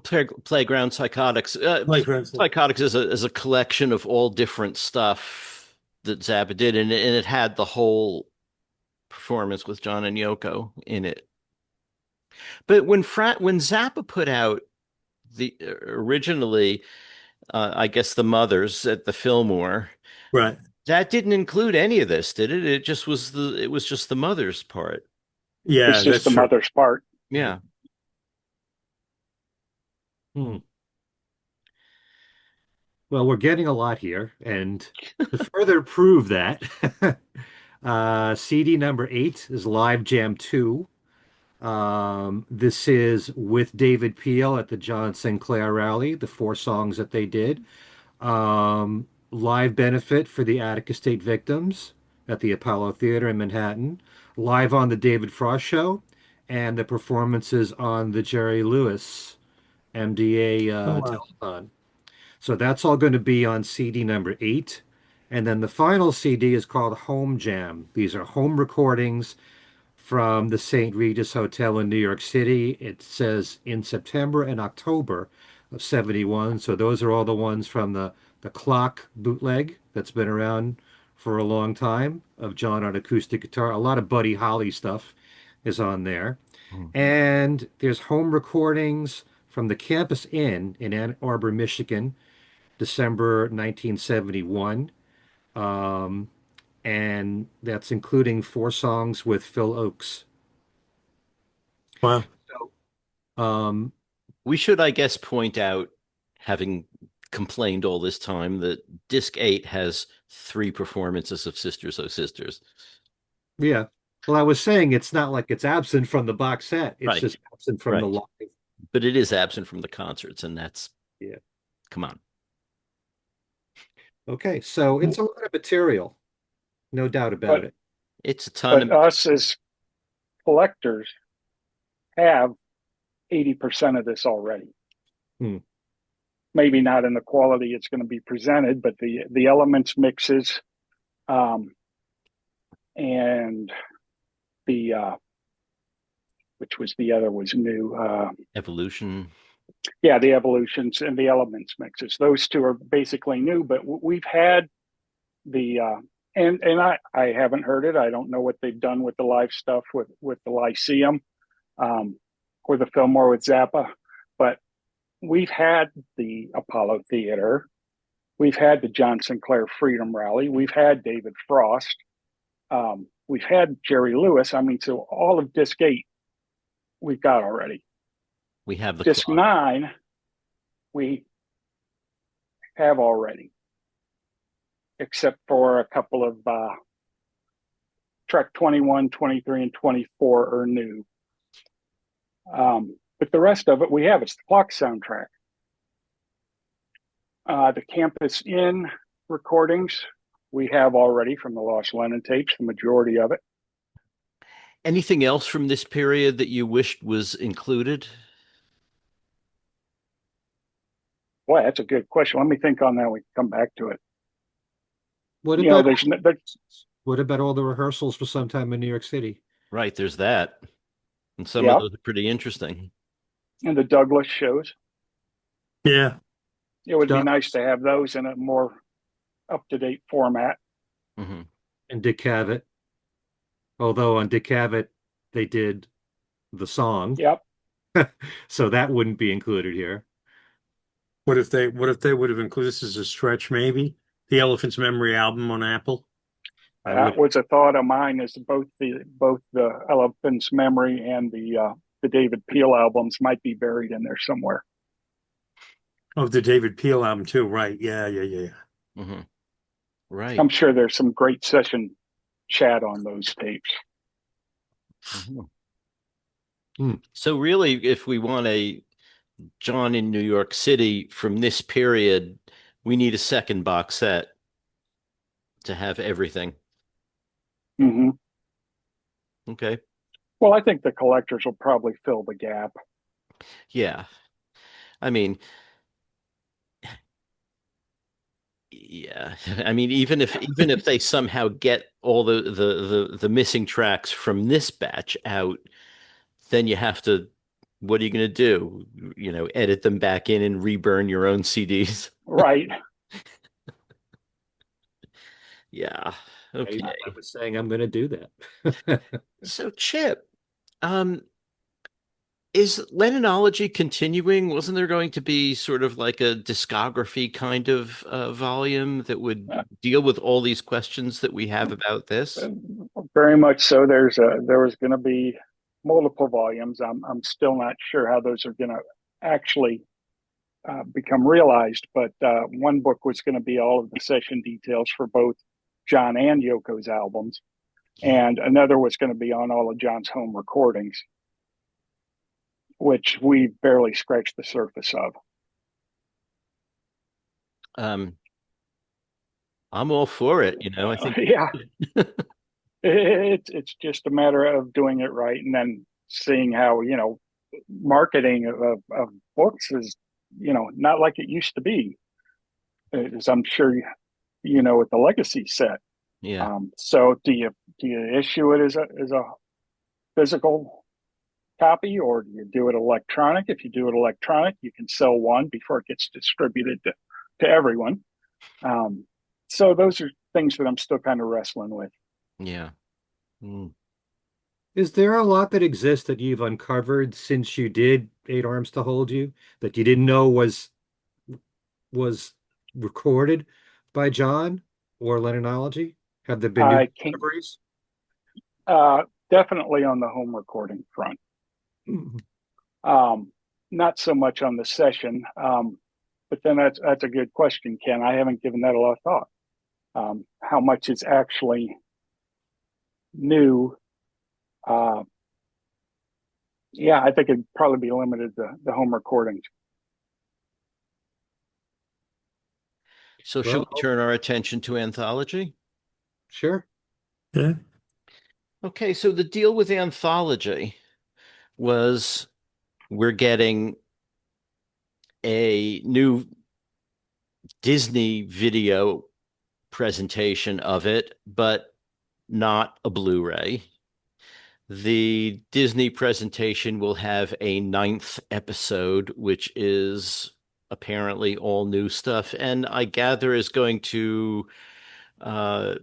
Playground Psychotics. Playground. Psychotics is a collection of all different stuff that Zappa did, and it had the whole performance with John and Yoko in it. But when Zappa put out the originally, I guess the Mothers at the Fillmore, Right. that didn't include any of this, did it? It was just the Mothers part. it's Yeah, just that's the true. mother's part. Yeah. Hmm. Well, we're getting a lot here, and to further prove that, CD number 8 is Live Jam 2. This is with David Peel at the John Sinclair rally, the 4 songs that they did. Live benefit for the Attica State victims at the Apollo Theater in Manhattan. Live on the David Frost Show, and the performances on the Jerry Lewis MDA Oh, wow. telethon. So that's all going to be on CD number 8. And then the final CD is called Home Jam. These are home recordings from the St. Regis Hotel in New York City. It says in September and October of 71. So those are all the ones from the Clock bootleg that's been around for a long time of John on acoustic guitar. A lot of Buddy Holly stuff is on there. And there's home recordings from the Campus Inn in Ann Arbor, Michigan, December 1971. Um, and that's including 4 songs with Phil Oakes. Wow. Um, We should, I guess, point out, having complained all this time, that disc 8 has 3 performances of Sisters Oh Sisters. yeah. Well, I was saying it's not like it's absent from the box set. It's Right, just absent from the right. live. But it is absent from the concerts, and that's, Yeah. come on. Okay, so it's a lot of material, no doubt about But it. It's a ton but of, us as collectors have 80% of this already. Hmm. Maybe not in the quality it's going to be presented, but the elements mixes, and the which was the other was new. evolution. Yeah, the evolutions and the elements mixes. Those two are basically new, but we've had the and I haven't heard it. I don't know what they've done with the live stuff with the Lyceum, or the Fillmore with Zappa, but we've had the Apollo Theater, we've had the John Sinclair Freedom Rally, we've had David Frost, we've had Jerry Lewis. I mean, so all of Disc 8 we've got already. We have the Disc clock. 9 we have already, except for a couple of track 21, 23, and 24 are new. But the rest of it we have. It's the clock soundtrack. The Campus Inn recordings we have already from the Lost Lennon tapes, the majority of it. Anything else from this period that you wished was included? Boy, that's a good question. Let me think on that. We can come back to it. What You know, about there's what about all the rehearsals for Sometime in New York City? Right, there's that. And some of yeah, those are pretty interesting. and the Douglas shows. Yeah. It would be Doug nice to have those in a more up-to-date format. Hmm. and Dick Cavett. Although on Dick Cavett they did the song, Yep. so that wouldn't be included here. What if they would have included this as a stretch, maybe? The Elephant's Memory album on Apple? I That would. was a thought of mine. Is both the Elephant's Memory and the David Peel albums might be buried in there somewhere. Oh, the David Peel album too, right? Yeah, yeah, yeah. Hmm. Right. I'm sure there's some great session chat on those tapes. Mhm. Hmm. So really, if we want a John in New York City from this period, we need a second box set to have everything. Mm-hmm. Okay. Well, I think the collectors will probably fill the gap. Yeah. I mean, yeah. I mean, even if they somehow get all the missing tracks from this batch out, then you have to, what are you going to do? Edit them back in and reburn your own CDs. Right. Yeah. I, Okay. I was saying I'm going to do that. So Chip, um, is Lennonology continuing? Wasn't there going to be sort of like a discography kind of volume that would Uh, deal with all these questions that we have about this? Very much so. There was going to be multiple volumes. I'm still not sure how those are going to actually become realized, but one book was going to be all of the session details for both John and Yoko's albums, Yeah. and another was going to be on all of John's home recordings, which we barely scratched the surface of. Um, I'm all for it. I think, Yeah, it's just a matter of doing it right, and then seeing how marketing of books is not like it used to be, as I'm sure with the legacy set. yeah. So do you issue it as a physical copy, or do you do it electronic? If you do it electronic, you can sell one before it gets distributed to everyone. So those are things that I'm still kind of wrestling with. Yeah. Mm. Is there a lot that exists that you've uncovered since you did Eight Arms to Hold You that you didn't know was recorded by John or Lennonology? Have there been new I can't discoveries? definitely on the home recording front. Mhm. Not so much on the session, but then that's a good question, Ken. I haven't given that a lot of thought. How much is actually new? Yeah, I think it'd probably be limited to the home recordings. So should Well, we turn our attention to anthology? sure. Yeah. Okay, so the deal with anthology was we're getting a new Disney video presentation of it, but not a Blu-ray. The Disney presentation will have a ninth episode, which is apparently all new stuff, and I gather is going to uh,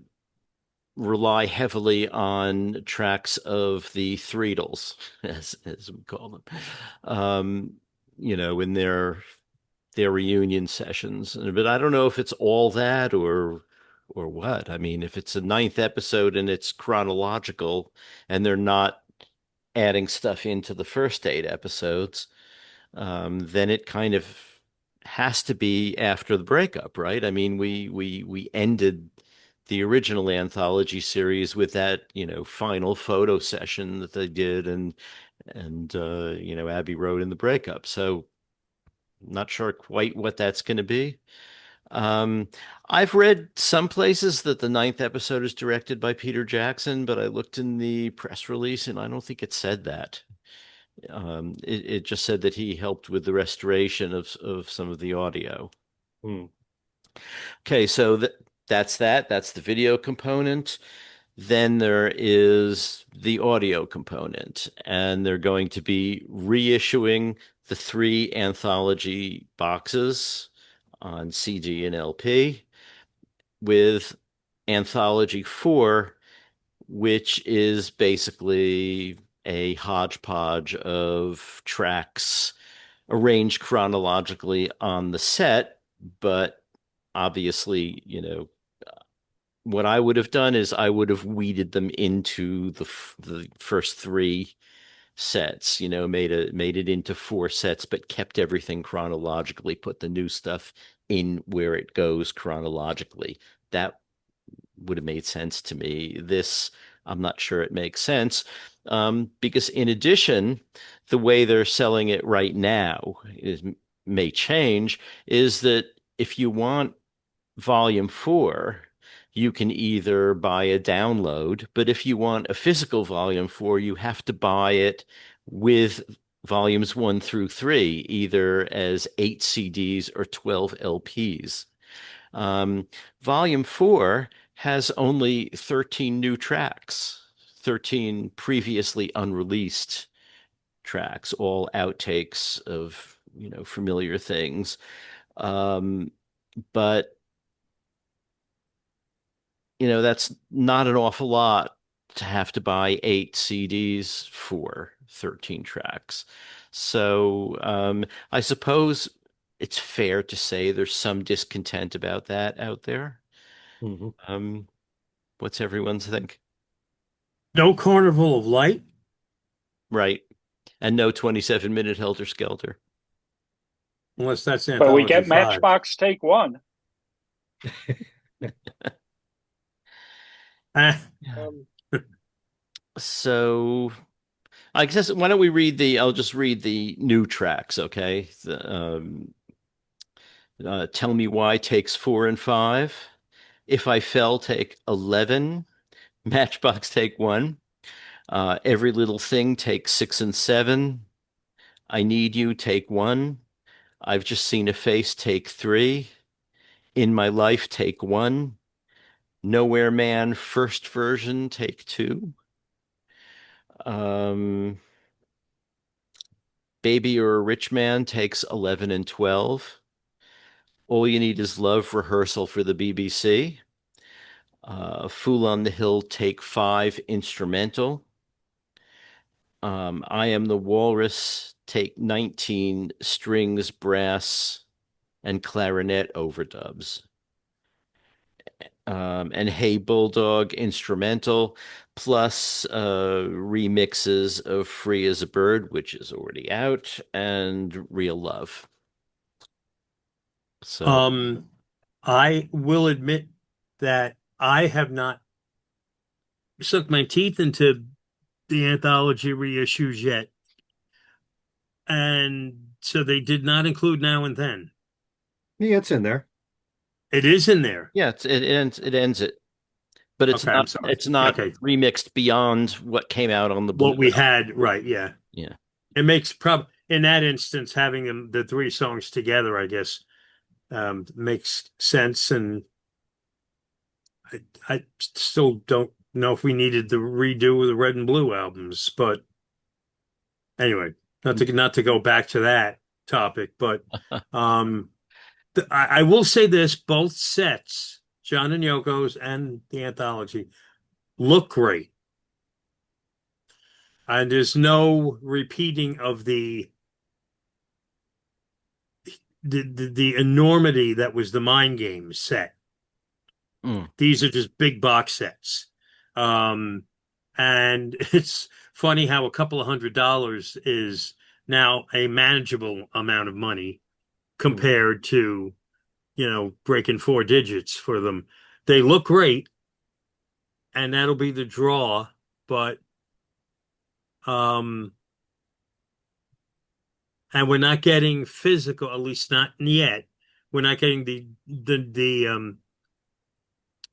rely heavily on tracks of the Threedles, as we call them, um, in their reunion sessions. But I don't know if it's all that or what. I mean, if it's a ninth episode and it's chronological and they're not adding stuff into the first eight episodes, then it kind of has to be after the breakup, right? I mean, we ended the original anthology series with that, final photo session that they did, and Abbey Road in the breakup. So not sure quite what that's going to be. Um, I've read some places that the ninth episode is directed by Peter Jackson, but I looked in the press release and I don't think it said that. It just said that he helped with the restoration of some of the audio. Hmm. Okay, so that's that. That's the video component. Then there is the audio component, and they're going to be reissuing the three anthology boxes on CD and LP with Anthology 4, which is basically a hodgepodge of tracks arranged chronologically on the set, but obviously, what I would have done is I would have weeded them into the first three sets, made it into four sets, but kept everything chronologically, put the new stuff in where it goes chronologically. That would have made sense to me. This, I'm not sure it makes sense. Because in addition, the way they're selling it right now may change, is that if you want volume 4, you can either buy a download, but if you want a physical volume 4, you have to buy it with volumes 1 through 3, either as 8 CDs or 12 LPs. Um, Volume 4 has only 13 new tracks, 13 previously unreleased tracks, all outtakes of, familiar things. But that's not an awful lot to have to buy 8 CDs for 13 tracks. So I suppose it's fair to say there's some discontent about that out there. Hmm. Um, what's everyone's think? No Carnival of Light, Right. And no 27-minute Helter Skelter. unless that's But we Anthology get 5. Matchbox Take One. Ah, So I guess why don't we I'll just read the new tracks, okay? Tell Me Why takes 4 and 5. If I Fell take 11. Matchbox take 1. Every Little Thing takes 6 and 7. I Need You take 1. I've Just Seen a Face take 3. In My Life take 1. Nowhere Man first version take 2. Um, Baby You're a Rich Man takes 11 and 12. All You Need Is Love rehearsal for the BBC. Fool on the Hill take 5 instrumental. I Am the Walrus take 19 strings, brass, and clarinet overdubs. and Hey Bulldog instrumental, plus remixes of Free as a Bird, which is already out, and Real Love. So, Um, I will admit that I have not sunk my teeth into the anthology reissues yet, and so they did not include Now and Then. Yeah, it's in there. It is in there. yeah, it ends it, but it's Okay, I'm not sorry. it's not Okay, remixed beyond what came out on the what we Blu-ray. had, right? Yeah, Yeah. it makes prob in that instance having the three songs together, I guess, makes sense. And I still don't know if we needed the redo of the Red and Blue albums, but anyway, not to go back to that topic, but um, I will say this: both sets, John and Yoko's and the anthology, look great, and there's no repeating of the enormity that was the Mind Games set. Mm. These are just big box sets. Um, and it's funny how a couple of $100 is now a manageable amount of money compared to, breaking four digits for them. They look great, and that'll be the draw, but um and we're not getting physical, at least not yet. We're not getting the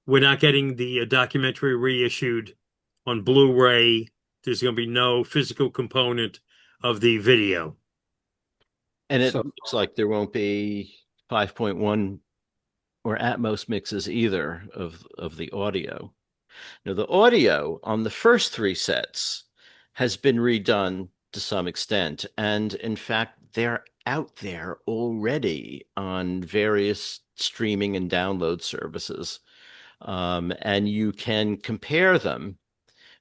we're not getting the documentary reissued on Blu-ray. There's going to be no physical component of the video. And it So, looks like there won't be 5.1 or Atmos mixes either of the audio. Now, the audio on the first three sets has been redone to some extent, and in fact, they're out there already on various streaming and download services. And you can compare them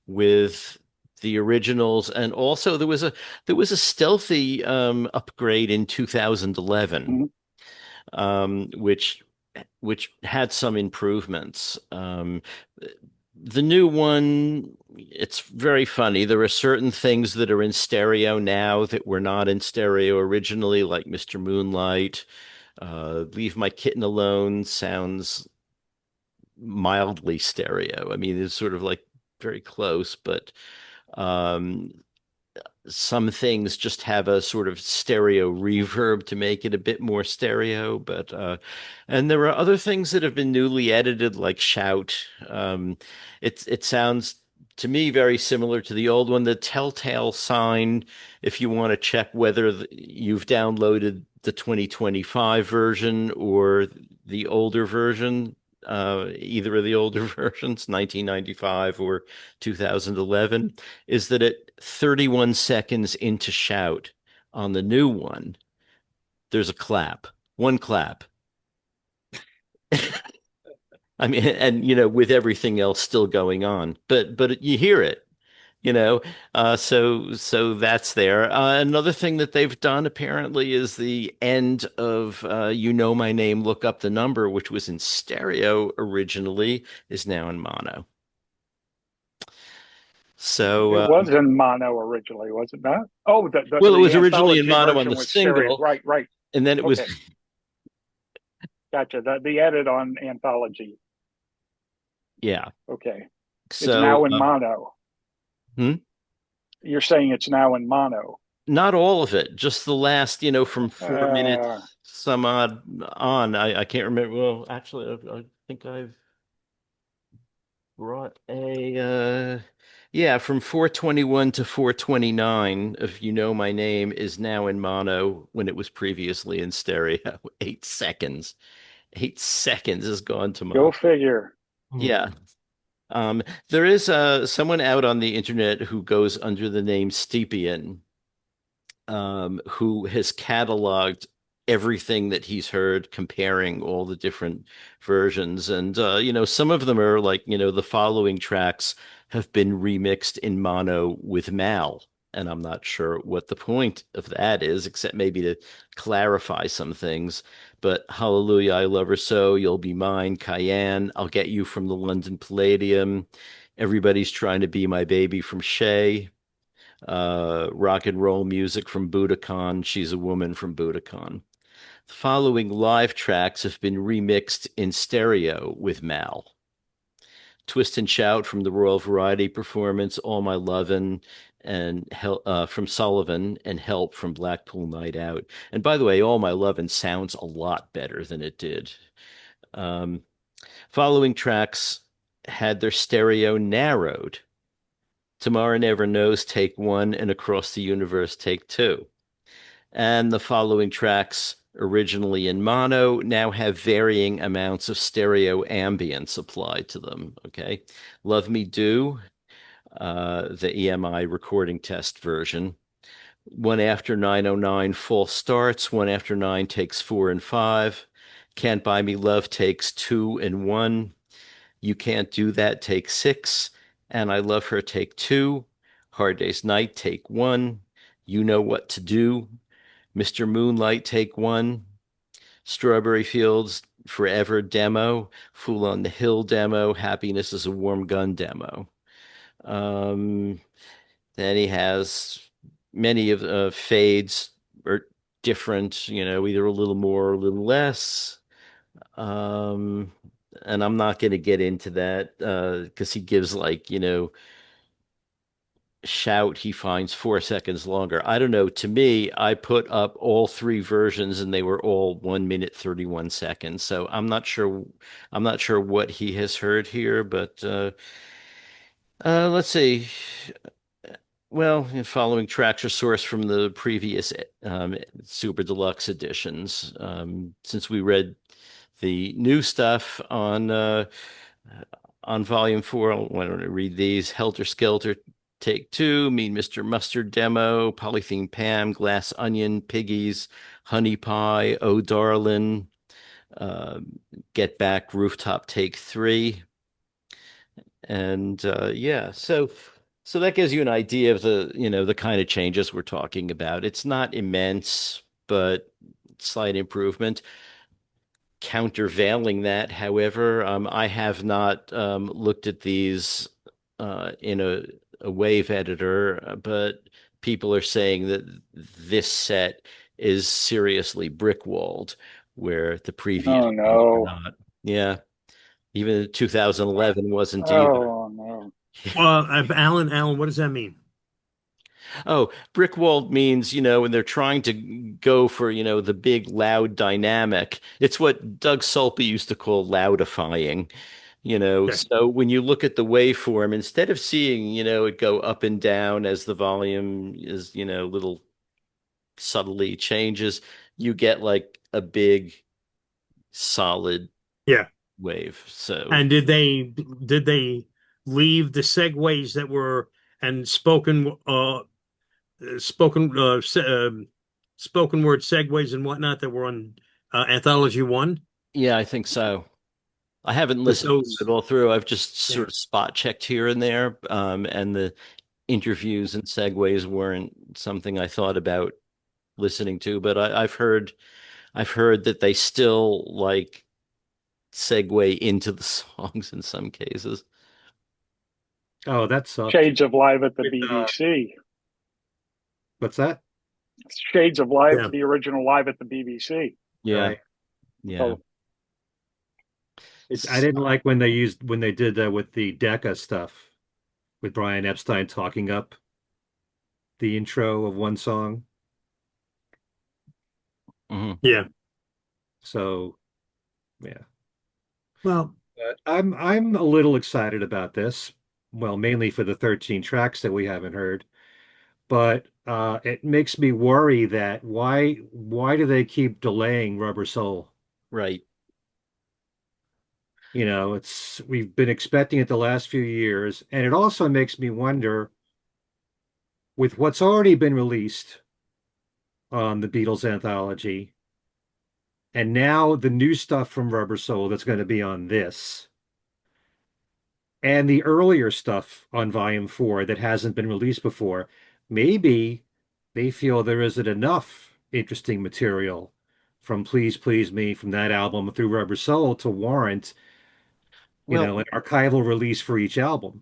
with the originals, and also there was a stealthy upgrade in 2011, Mhm. Which had some improvements. The new one, it's very funny. There are certain things that are in stereo now that were not in stereo originally, like Mr. Moonlight. Leave My Kitten Alone sounds mildly stereo. I mean, it's sort of like very close, but um, some things just have a sort of stereo reverb to make it a bit more stereo, but and there are other things that have been newly edited, like Shout. It sounds to me very similar to the old one. The telltale sign, if you want to check whether you've downloaded the 2025 version or the older version, either of the older versions, 1995 or 2011, is that at 31 seconds into Shout on the new one, there's a clap, one clap. I mean, and with everything else still going on, but you hear it, you know. So that's there. Another thing that they've done apparently is the end of "You Know My Name, Look Up the Number," which was in stereo originally, is now in mono. So, It was in mono originally, was it not? Oh, well, it was the originally in anthology mono on version the was stereo. single, Right, right. and then it was, Okay, gotcha. The edit on anthology. yeah. Okay, it's So, now in mono. hmm? You're saying it's now in mono. Not all of it, just the last, from 4 minutes Uh, some odd on. I can't remember. Well, actually, I think I've brought yeah, from 421 to 429 of "You Know My Name" is now in mono when it was previously in stereo. 8 seconds. 8 seconds has gone to mono. Go figure. Yeah. There is someone out on the internet who goes under the name Stepian, who has cataloged everything that he's heard, comparing all the different versions. And, some of them are like, the following tracks have been remixed in mono with Mal. and I'm not sure what the point of that is, except maybe to clarify some things. But Hallelujah, I Love Her So, You'll Be Mine, Cayenne, I'll Get You from the London Palladium, Everybody's Trying to Be My Baby from Shea, Rock and Roll Music from Budokan, She's a Woman from Budokan. The following live tracks have been remixed in stereo with Mal. Twist and Shout from the Royal Variety Performance, All My Lovin', and from Sullivan, and Help from Blackpool Night Out. And by the way, All My Lovin' sounds a lot better than it did. Um, Following tracks had their stereo narrowed. Tomorrow Never Knows, take one, and Across the Universe, take two. And the following tracks, originally in mono, now have varying amounts of stereo ambience applied to them. Okay. Love Me Do, the EMI recording test version. One After 909 false starts. One After 9 takes 4 and 5. Can't Buy Me Love takes 2 and 1. You Can't Do That take 6. And I Love Her take 2. Hard Day's Night take 1. You Know What to Do, Mr. Moonlight take 1. Strawberry Fields Forever demo. Fool on the Hill demo. Happiness is a Warm Gun demo. Um, then he has many of fades are different, either a little more or a little less. Um, and I'm not going to get into that because he gives Shout he finds 4 seconds longer. I don't know. To me, I put up all three versions and they were all 1 minute 31 seconds. So I'm not sure. I'm not sure what he has heard here, but let's see. Well, the following tracks are sourced from the previous Super Deluxe editions. Since we read the new stuff on Volume 4, why don't I read these? Helter Skelter, Take Two, Mean Mr. Mustard demo, Polythene Pam, Glass Onion, Piggies, Honey Pie, Oh Darlin', uh, Get Back, Rooftop Take Three. And yeah, so that gives you an idea of the kind of changes we're talking about. It's not immense, but slight improvement. Countervailing that, however, I have not looked at these in a wave editor, but people are saying that this set is seriously brick-walled, where the previous Oh ones were no. not. Yeah, even 2011 wasn't either. Oh no. Well, Alan, what does that mean? Oh, brick-walled means, when they're trying to go for, the big, loud dynamic. It's what Doug Sulpy used to call loudifying. Okay. So when you look at the waveform, instead of seeing, it go up and down as the volume is, little subtly changes, you get like a big solid Yeah. wave. So And did they leave the segues that were and spoken word segues and whatnot that were on Anthology 1? yeah, I think so. I haven't Because listened to those, it all through. I've just yeah. sort of spot checked here and there, and the interviews and segues weren't something I thought about listening to. But I've heard that they still like segue into the songs in some cases. Oh, that sucked. Shades of Live at the With, BBC. what's that? Shades of Live, Yeah. the original Live at the BBC. Yeah, Right. yeah. So I didn't like when they did that with the Decca stuff with Brian Epstein talking up the intro of one song. Mhm. Yeah. So yeah. Well, But I'm a little excited about this. Well, mainly for the 13 tracks that we haven't heard. But it makes me worry that why do they keep delaying Rubber Soul? Right. It's we've been expecting it the last few years, and it also makes me wonder with what's already been released on the Beatles Anthology, and now the new stuff from Rubber Soul that's going to be on this, and the earlier stuff on Volume 4 that hasn't been released before. maybe they feel there isn't enough interesting material from Please Please Me from that album through Rubber Soul to warrant, Well, an archival release for each album.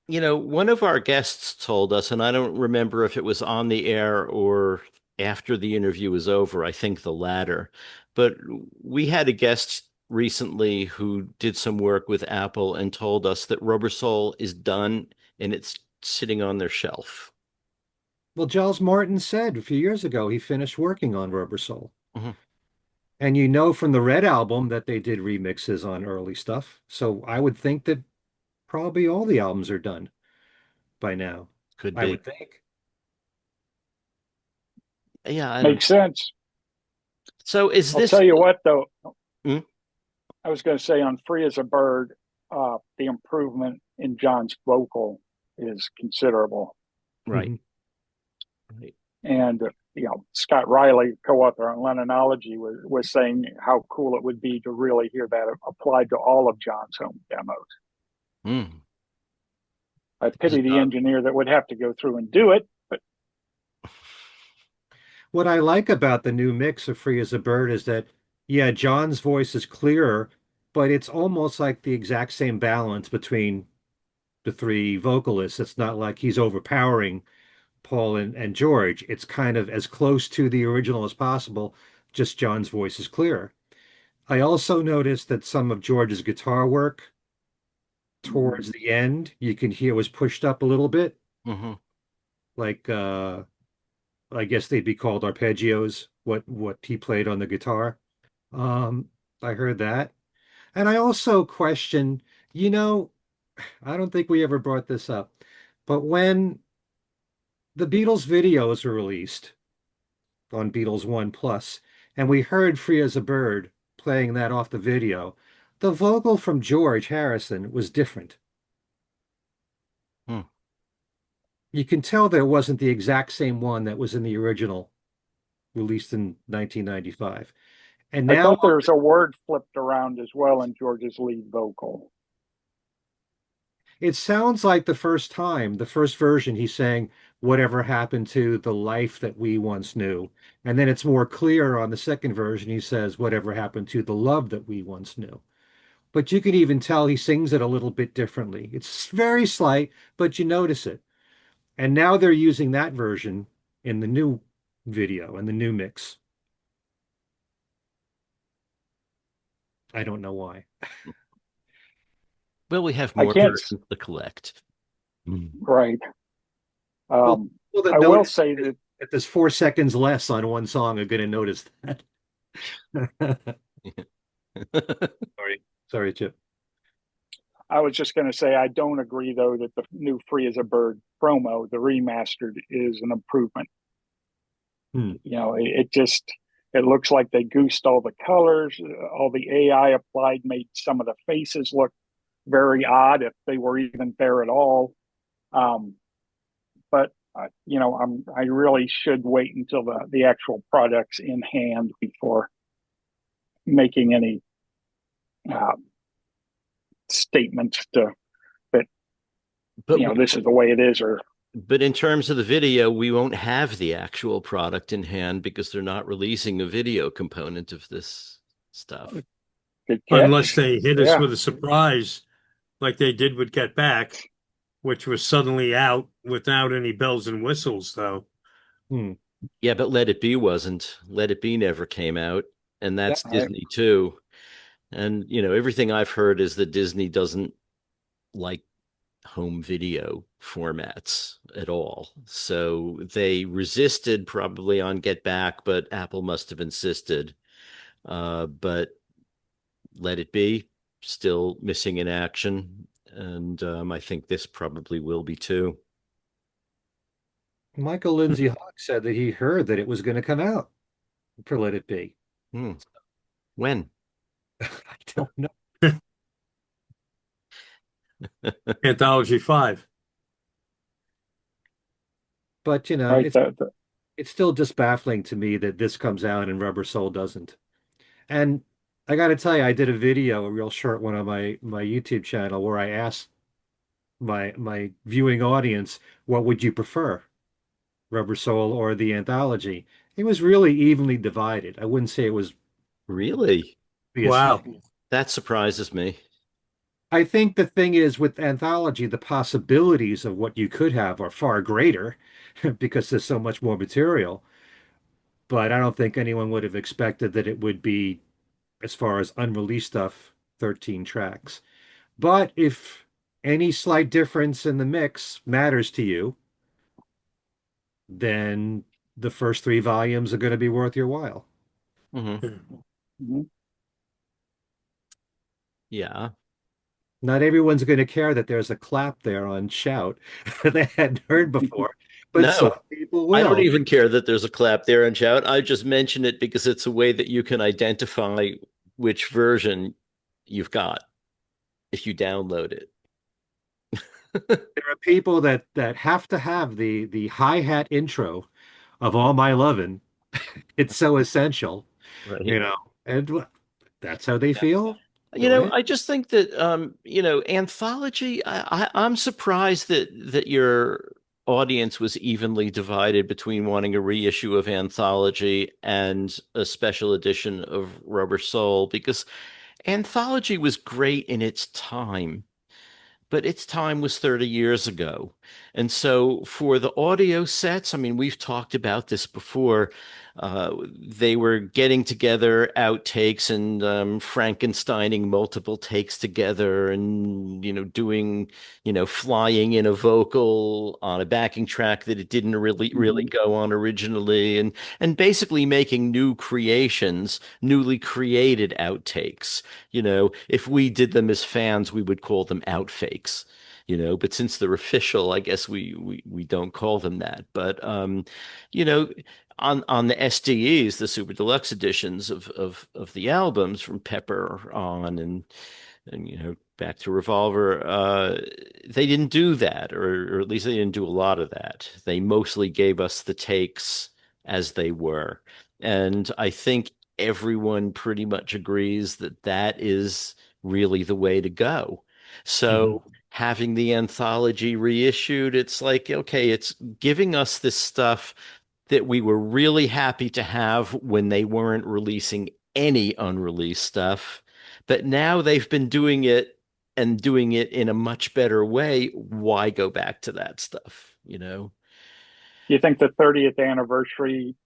one of our guests told us, and I don't remember if it was on the air or after the interview was over, I think the latter, but we had a guest recently who did some work with Apple and told us that Rubber Soul is done and it's sitting on their shelf. Well, Giles Martin said a few years ago he finished working on Rubber Soul. Mhm. And you know from the Red album that they did remixes on early stuff. So I would think that probably all the albums are done by now. Could I be. would think. Yeah, and Makes sense. so is I'll this tell you what, though, Mm, I was going to say on Free as a Bird, the improvement in John's vocal is considerable. right, Mhm. right. And, Scott Riley, co-author on Lennonology, was saying how cool it would be to really hear that applied to all of John's home demos. Mm. I pity the engineer that would have to go through and do it, but What I like about the new mix of Free as a Bird is that, yeah, John's voice is clearer, but it's almost like the exact same balance between the three vocalists. It's not like he's overpowering Paul and George. It's kind of as close to the original as possible, just John's voice is clearer. I also noticed that some of George's guitar work towards the end, you can hear was pushed up a little bit, Hmm. like I guess they'd be called arpeggios, what he played on the guitar. Um, I heard that. And I also question, you know, I don't think we ever brought this up, but when the Beatles videos were released on Beatles One Plus, and we heard Free as a Bird playing that off the video, the vocal from George Harrison was different. Hmm. You can tell that it wasn't the exact same one that was in the original released in 1995. And I now thought there was a word flipped around as well in George's lead vocal. it sounds like the first version, he's saying, whatever happened to the life that we once knew. And then it's more clear on the second version, he says, whatever happened to the love that we once knew. But you can even tell he sings it a little bit differently. It's very slight, but you notice it. And now they're using that version in the new video and the new mix. I don't know why. Well, we have I more can't, versions to collect. Mm. right. Well, people that I will notice say that that there's 4 seconds less on one song are going to notice that. Sorry. Sorry, Chip. I was just going to say I don't agree though that the new Free as a Bird promo, the remastered, is an improvement. Hmm. It looks like they goosed all the colors, all the AI applied made some of the faces look very odd if they were even there at all. But I really should wait until the actual product's in hand before making any uh, statements to that But this is the way it is, or but in terms of the video, we won't have the actual product in hand because they're not releasing a video component of this stuff. good Unless catch. they hit us Yeah, with a surprise like they did with Get Back, which was suddenly out without any bells and whistles, though. Hmm. Yeah, but Let It Be wasn't. Let It Be never came out, and That that's Disney too. And everything I've heard is that Disney doesn't like home video formats at all. So they resisted probably on Get Back, but Apple must have insisted. But Let It Be still missing in action, and I think this probably will be too. Michael Lindsay Hawk said that he heard that it was going to come out for Let It Be. Hmm. When? I don't know. Anthology 5. But right. it's still just baffling to me that this comes out and Rubber Soul doesn't. And I got to tell you, I did a video, a real short one on my YouTube channel where I asked my viewing audience, what would you prefer? Rubber Soul or the Anthology. It was really evenly divided. I wouldn't say it was Really? yes. Wow. That surprises me. I think the thing is with Anthology, the possibilities of what you could have are far greater because there's so much more material. But I don't think anyone would have expected that it would be, as far as unreleased stuff, 13 tracks. But if any slight difference in the mix matters to you, then the first three volumes are going to be worth your while. Hmm. Mhm. Yeah. Not everyone's going to care that there's a clap there on Shout that they hadn't heard before, but some No, people I don't will. even care that there's a clap there and shout. I just mention it because it's a way that you can identify which version you've got if you download it. There are people that have to have the hi-hat intro of All My Lovin'. It's so essential, Right. you know, and that's how they feel. Go ahead. I just think that anthology, I'm surprised that your audience was evenly divided between wanting a reissue of Anthology and a special edition of Rubber Soul, because Anthology was great in its time, but its time was 30 years ago. And so for the audio sets, I mean, we've talked about this before. They were getting together outtakes and Frankensteining multiple takes together and, doing, flying in a vocal on a backing track that it didn't really Mhm. go on originally, and basically making new creations, newly created outtakes. If we did them as fans, we would call them outfakes, but since they're official, I guess we don't call them that. But you know, on the SDEs, the super deluxe editions of the albums from Pepper on and back to Revolver, they didn't do that, or at least they didn't do a lot of that. They mostly gave us the takes as they were. And I think everyone pretty much agrees that that is really the way to go. Mhm. So having the anthology reissued, it's like, okay, it's giving us this stuff that we were really happy to have when they weren't releasing any unreleased stuff. But now they've been doing it and doing it in a much better way. Why go back to that stuff, Do you think the 30th anniversary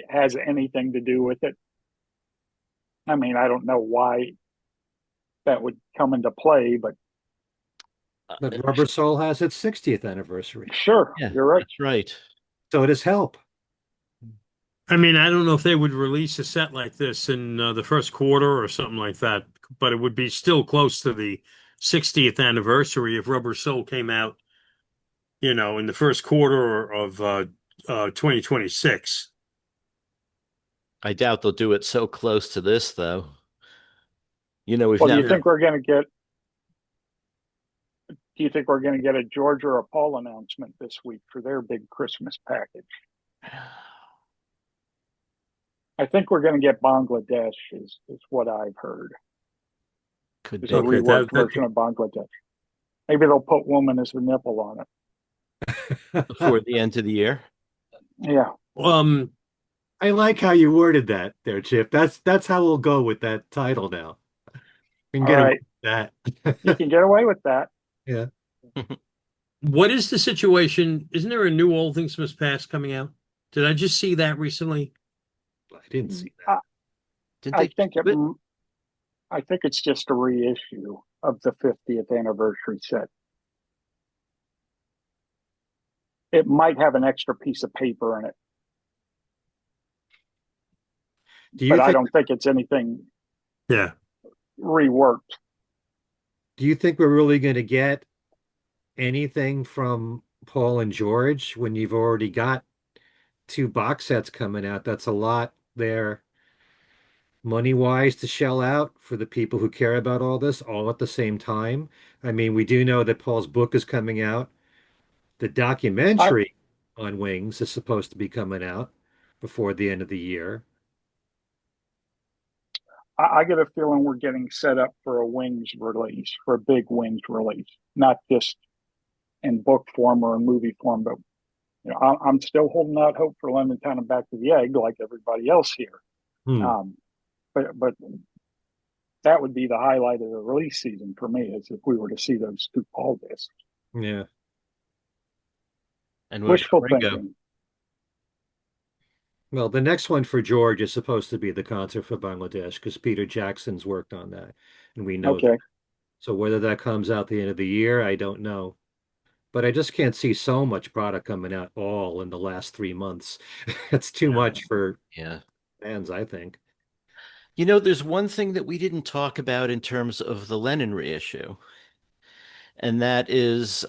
has anything to do with it? I mean, I don't know why that would come into play, but But Rubber Soul has its 60th anniversary. sure, Yeah, you're right. that's right. So does Help. I mean, I don't know if they would release a set like this in the first quarter or something like that, but it would be still close to the 60th anniversary if Rubber Soul came out, in the first quarter of 2026. I doubt they'll do it so close to this, though. We've Well, do now. you Yeah. think we're going to get? Do you think we're going to get a Georgia or a Paul announcement this week for their big Christmas package? I think we're going to get Bangladesh, is what I've heard. Could There's a be Okay, reworked that version of Bangladesh. Maybe they'll put "woman" as the nipple on it. before the end of the year. Yeah. um I like how you worded that there, Chip. That's how we'll go with that title now. We can All get away right. with You that. can get away with that. Yeah. what is the situation? Isn't there a new All Things Must Pass coming out? Did I just see that recently? I didn't see that. I, Didn't I they think do it? I think it's just a reissue of the 50th anniversary set. It might have an extra piece of paper in it, Do you but I think don't think it's anything Yeah. reworked. do you think we're really going to get anything from Paul and George when you've already got two box sets coming out? That's a lot there money wise to shell out for the people who care about all this all at the same time. I mean, we do know that Paul's book is coming out. The I, documentary on Wings is supposed to be coming out before the end of the year. I get a feeling we're getting set up for a Wings release, for a big Wings release, not just in book form or in movie form, but I'm still holding out hope for Lennon kind of back to the egg like everybody else here. Hmm. But that would be the highlight of the release season for me, is if we were to see those two Paul discs. Yeah. And what about Wishful Ringo? thinking. Well, the next one for George is supposed to be the concert for Bangladesh because Peter Jackson's worked on that, and we know that. Okay. So whether that comes out the end of the year, I don't know. But I just can't see so much product coming out all in the last 3 months. It's too much for Yeah. fans, I think. There's one thing that we didn't talk about in terms of the Lennon reissue, and that is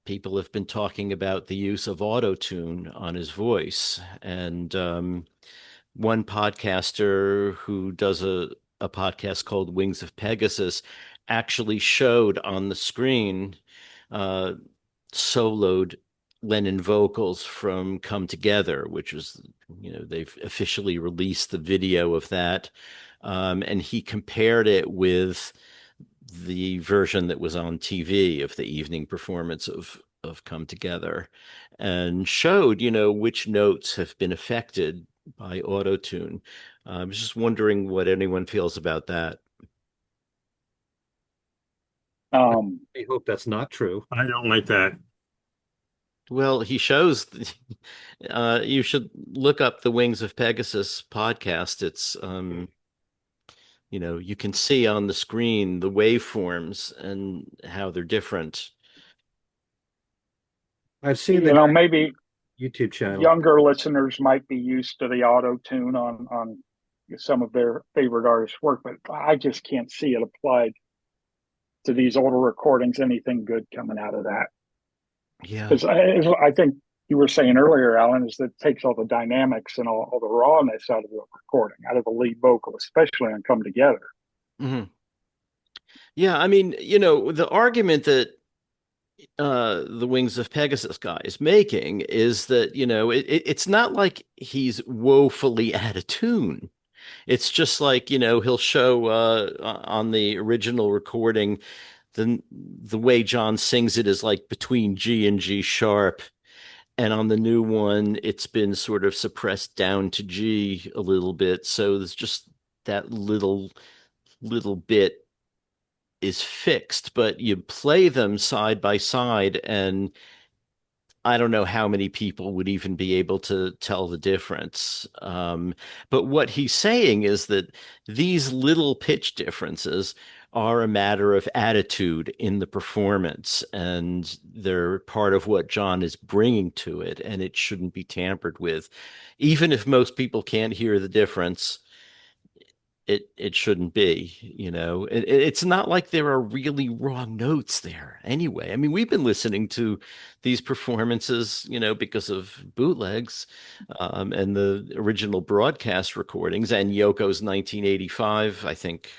people have been talking about the use of auto tune on his voice. And one podcaster who does a podcast called Wings of Pegasus actually showed on the screen uh, soloed Lennon vocals from Come Together, which is, they've officially released the video of that. And he compared it with the version that was on TV of the evening performance of Come Together, and showed, which notes have been affected by auto tune. I was just wondering what anyone feels about that. Um, I hope that's not true. I don't like that. Well, he shows. You should look up the Wings of Pegasus podcast. It's you can see on the screen the waveforms and how they're different. I've seen the guy maybe YouTube channel. younger listeners might be used to the auto tune on some of their favorite artists' work, but I just can't see it applied to these older recordings. Anything good coming out of that? Yeah. Because I think you were saying earlier, Allan, is that it takes all the dynamics and all the rawness out of the recording, out of the lead vocal, especially on Come Together. Hmm. Yeah, I mean, the argument that the Wings of Pegasus guy is making is that, it's not like he's woefully out of tune. It's just like, he'll show on the original recording, the way John sings it is like between G and G sharp. And on the new one, it's been sort of suppressed down to G a little bit. So there's just that little bit is fixed, but you play them side by side, and I don't know how many people would even be able to tell the difference. But what he's saying is that these little pitch differences are a matter of attitude in the performance, and they're part of what John is bringing to it, and it shouldn't be tampered with. Even if most people can't hear the difference, it shouldn't be, it's not like there are really wrong notes there anyway. I mean, we've been listening to these performances, because of bootlegs, and the original broadcast recordings and Yoko's 1985, I think,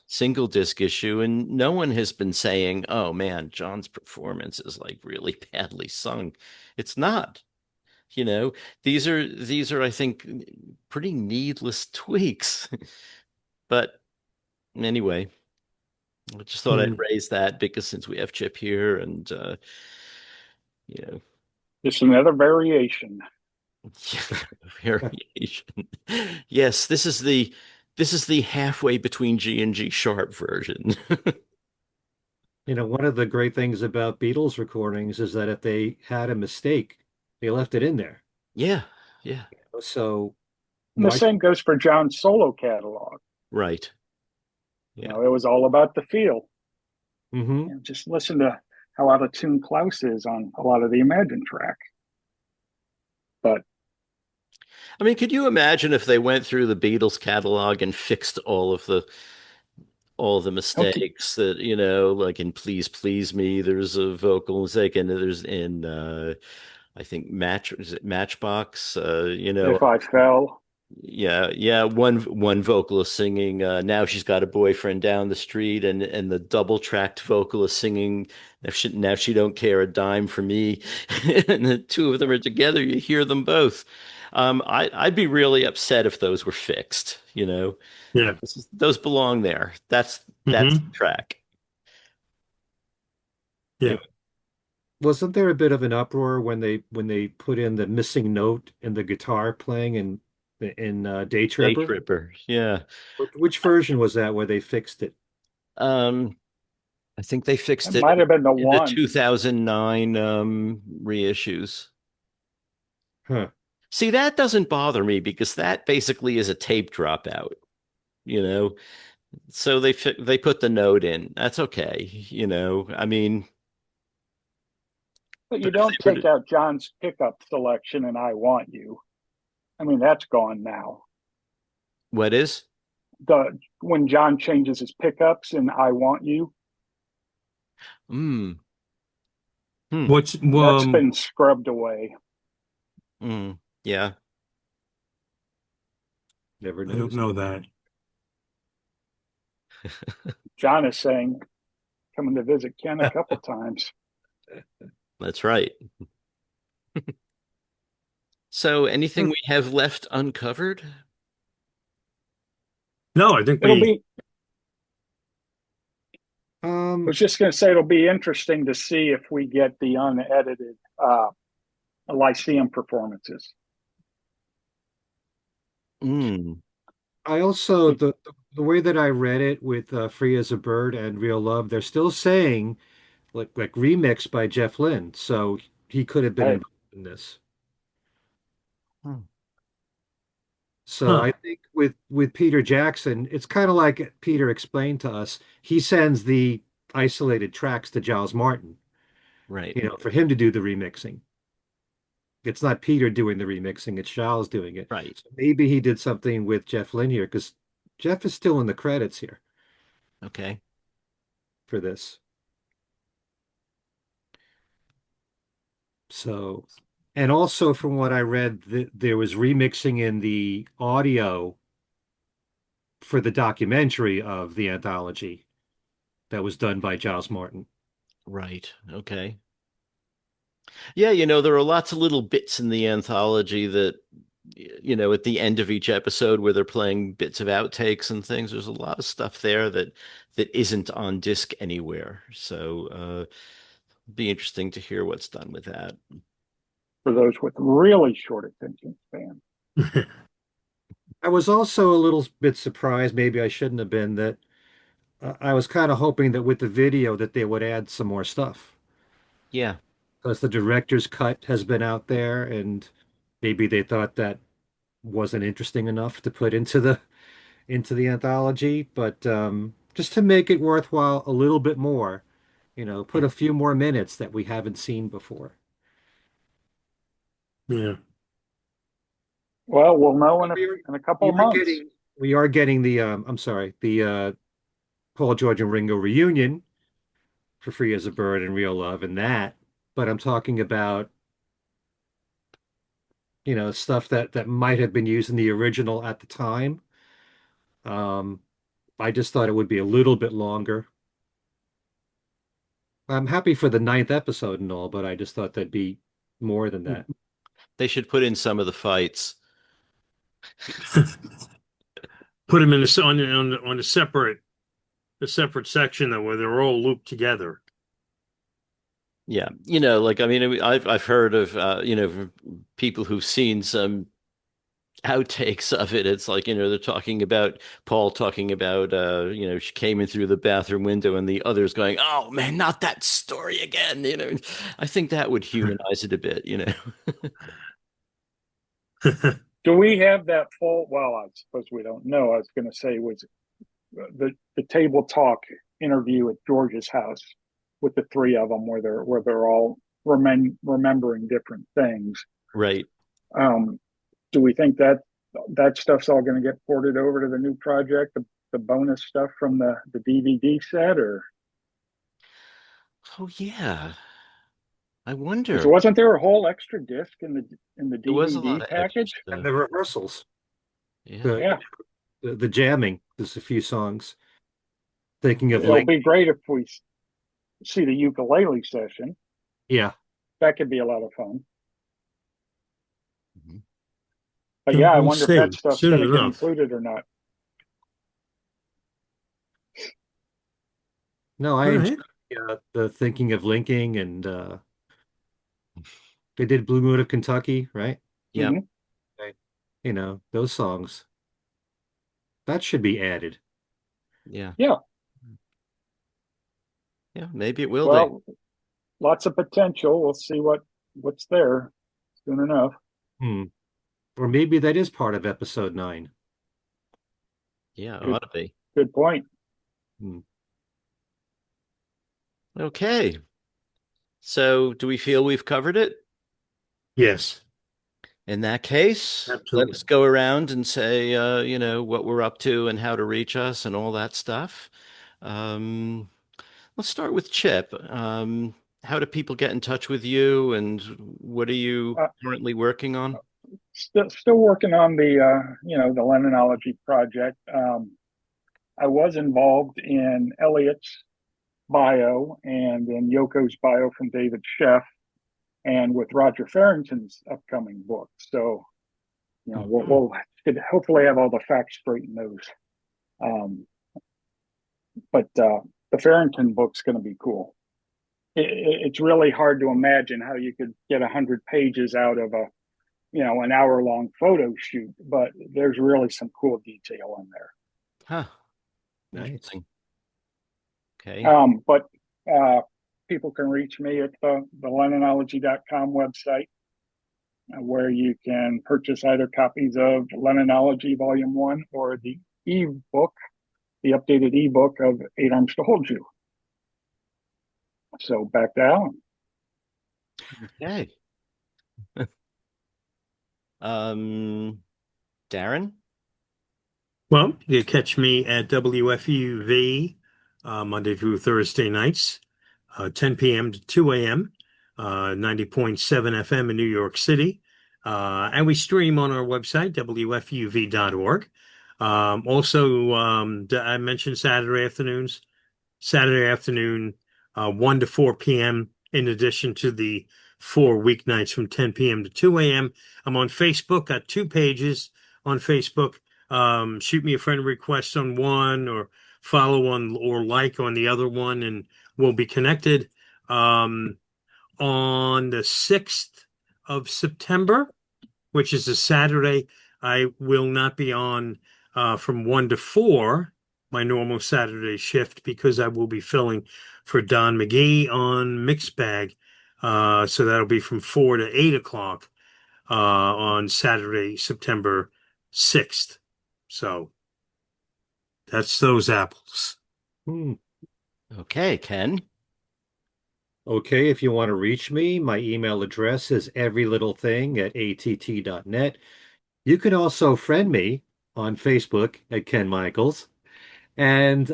single disc issue, and no one has been saying, oh man, John's performance is like really badly sung. It's not. You know, these are I think pretty needless tweaks. But anyway, I just thought I'd Hmm. raise that because since we have Chip here, and you know, Just another variation. variation. Yes, this is the halfway between G and G sharp version. One of the great things about Beatles recordings is that if they had a mistake, they left it in there. Yeah, yeah, So And the why? same goes for John's solo catalog. right. Yeah. It was all about the feel. Hmm. Just listen to how out of tune Klaus is on a lot of the Imagine track. But I mean, could you imagine if they went through the Beatles catalog and fixed all the okay, mistakes that, like in Please Please Me, there's a vocal mistake, and there's in I think is it Matchbox, if I fell, yeah, one vocalist singing Now She's Got a Boyfriend Down the Street, and the double tracked vocalist singing Now She Don't Care a Dime for Me. And the two of them are together, you hear them both. I'd be really upset if those were fixed, Yeah. those belong there. That's the Hmm. track. Yeah. Anyway, wasn't there a bit of an uproar when they put in the missing note in the guitar playing in Day Day Tripper? Tripper. Yeah. Which version was that where they fixed it? Um, I think they It fixed it might have been the in the one. 2009 reissues. Huh. See, that doesn't bother me because that basically is a tape dropout, you know. So they put the note in. That's okay, you know. I mean, But you but if don't they were take to, out John's pickup selection and I Want You. I mean, that's gone now. what is? The When John changes his pickups in I Want You, Hmm. Hmm. What's that's been scrubbed away. Hmm. Yeah. Never I don't noticed. know that. John is saying, coming to visit Ken a couple times. That's right. So, anything we have left uncovered? No, I think It'll we be, I Um, was just going to say, it'll be interesting to see if we get the unedited Lyceum performances. Mm, I also the way that I read it with Free as a Bird and Real Love, they're still saying like remixed by Jeff Lynne, so he could have been Hey, involved in this. hmm, So huh. I think with Peter Jackson, it's kind of like Peter explained to us. He sends the isolated tracks to Giles Martin, right, for him to do the remixing. It's not Peter doing the remixing, it's Giles doing it. right. So maybe he did something with Jeff Lynne here because Jeff is still in the credits here Okay. for this. So, and also from what I read, there was remixing in the audio for the documentary of the anthology that was done by Giles Martin. Right. Okay. Yeah, there are lots of little bits in the anthology that, at the end of each episode where they're playing bits of outtakes and things. There's a lot of stuff there that isn't on disc anywhere. So, be interesting to hear what's done with that. for those with really short attention span. I was also a little bit surprised, maybe I shouldn't have been, that I was kind of hoping that with the video that they would add some more stuff Yeah. because the director's cut has been out there and maybe they thought that wasn't interesting enough to put into the anthology, but just to make it worthwhile a little bit more, put a few more minutes that we haven't seen before. Yeah. Well, we'll know in We are, a couple we of are months. getting the I'm sorry, the Paul George and Ringo reunion for Free as a Bird and Real Love and that, but I'm talking about, stuff that might have been used in the original at the time. Um, I just thought it would be a little bit longer. I'm happy for the ninth episode and all, but I just thought that'd be more than that. They should put in some of the fights. Put them in on a separate section though, where they're all looped together. Yeah. I mean, I've heard of, people who've seen some outtakes of it. It's like, they're talking about Paul talking about, she came in through the bathroom window and the others going, oh man, not that story again. I think that would humanize it a bit. Do we have that full? Well, I suppose we don't know. I was going to say was the table talk interview at George's house with the three of them, where they're all remembering different things. Right. Um, do we think that stuff's all going to get ported over to the new project? The bonus stuff from the DVD set, or Oh yeah. I because wonder. wasn't there a whole extra disc in the There was a lot DVD of extra package? And stuff. the rehearsals, Yeah. the Yeah, the jamming, there's a few songs. Thinking of it'll Link, be great if we see the ukulele session. yeah. That could be a lot of fun. Mhm. But yeah, I We'll wonder if that see stuff's soon going to get enough. included or not. No, I All enjoy right. the thinking of linking and They did Blue Moon of Kentucky, right? Yep. Hmm. Right. Those songs. That should be added. Yeah. Yeah. Yeah. Maybe it will be. Well, lots of potential. We'll see what's there soon enough. Hmm. Or maybe that is part of episode 9. Yeah, it Good ought to be. good point. Hmm. Okay. So do we feel we've covered it? Yes, In that case, let absolutely. us go around and say, what we're up to and how to reach us and all that stuff. Um, let's start with Chip. How do people get in touch with you, and what are you Uh, currently working on? still working on the Lennonology project. I was involved in Elliot's bio and in Yoko's bio from David Sheff and with Roger Farrington's upcoming book. So, Mhm. we'll should hopefully have all the facts straight in those. Um, but the Farrington book's going to be cool. It's really hard to imagine how you could get 100 pages out of an hour long photo shoot, but there's really some cool detail in there. Huh. Nice. Interesting. Okay. But people can reach me at the Lennonology.com website, where you can purchase either copies of Lennonology Volume 1 or the ebook, the updated ebook of Eight Arms to Hold You. So back to Allan. Okay. Um, Darren? Well, you can catch me at WFUV Monday through Thursday nights, 10 p.m. to 2 a.m., 90.7 FM in New York City. And we stream on our website, WFUV.org. Also, I mentioned Saturday afternoon, 1 to 4 p.m., in addition to the 4 weeknights from 10 p.m. to 2 a.m. I'm on Facebook, got 2 pages on Facebook. Shoot me a friend request on one or follow on or like on the other one, and we'll be connected. Um, on the 6th of September, which is a Saturday, I will not be on from 1 to 4, my normal Saturday shift, because I will be filling for Don McGee on Mixbag. So that'll be from 4 to 8 o'clock on Saturday, September 6th. So that's those apples. Hmm. Okay, Ken. Okay, if you want to reach me, my email address is everylittlething@att.net. You can also friend me on Facebook at Ken Michaels. And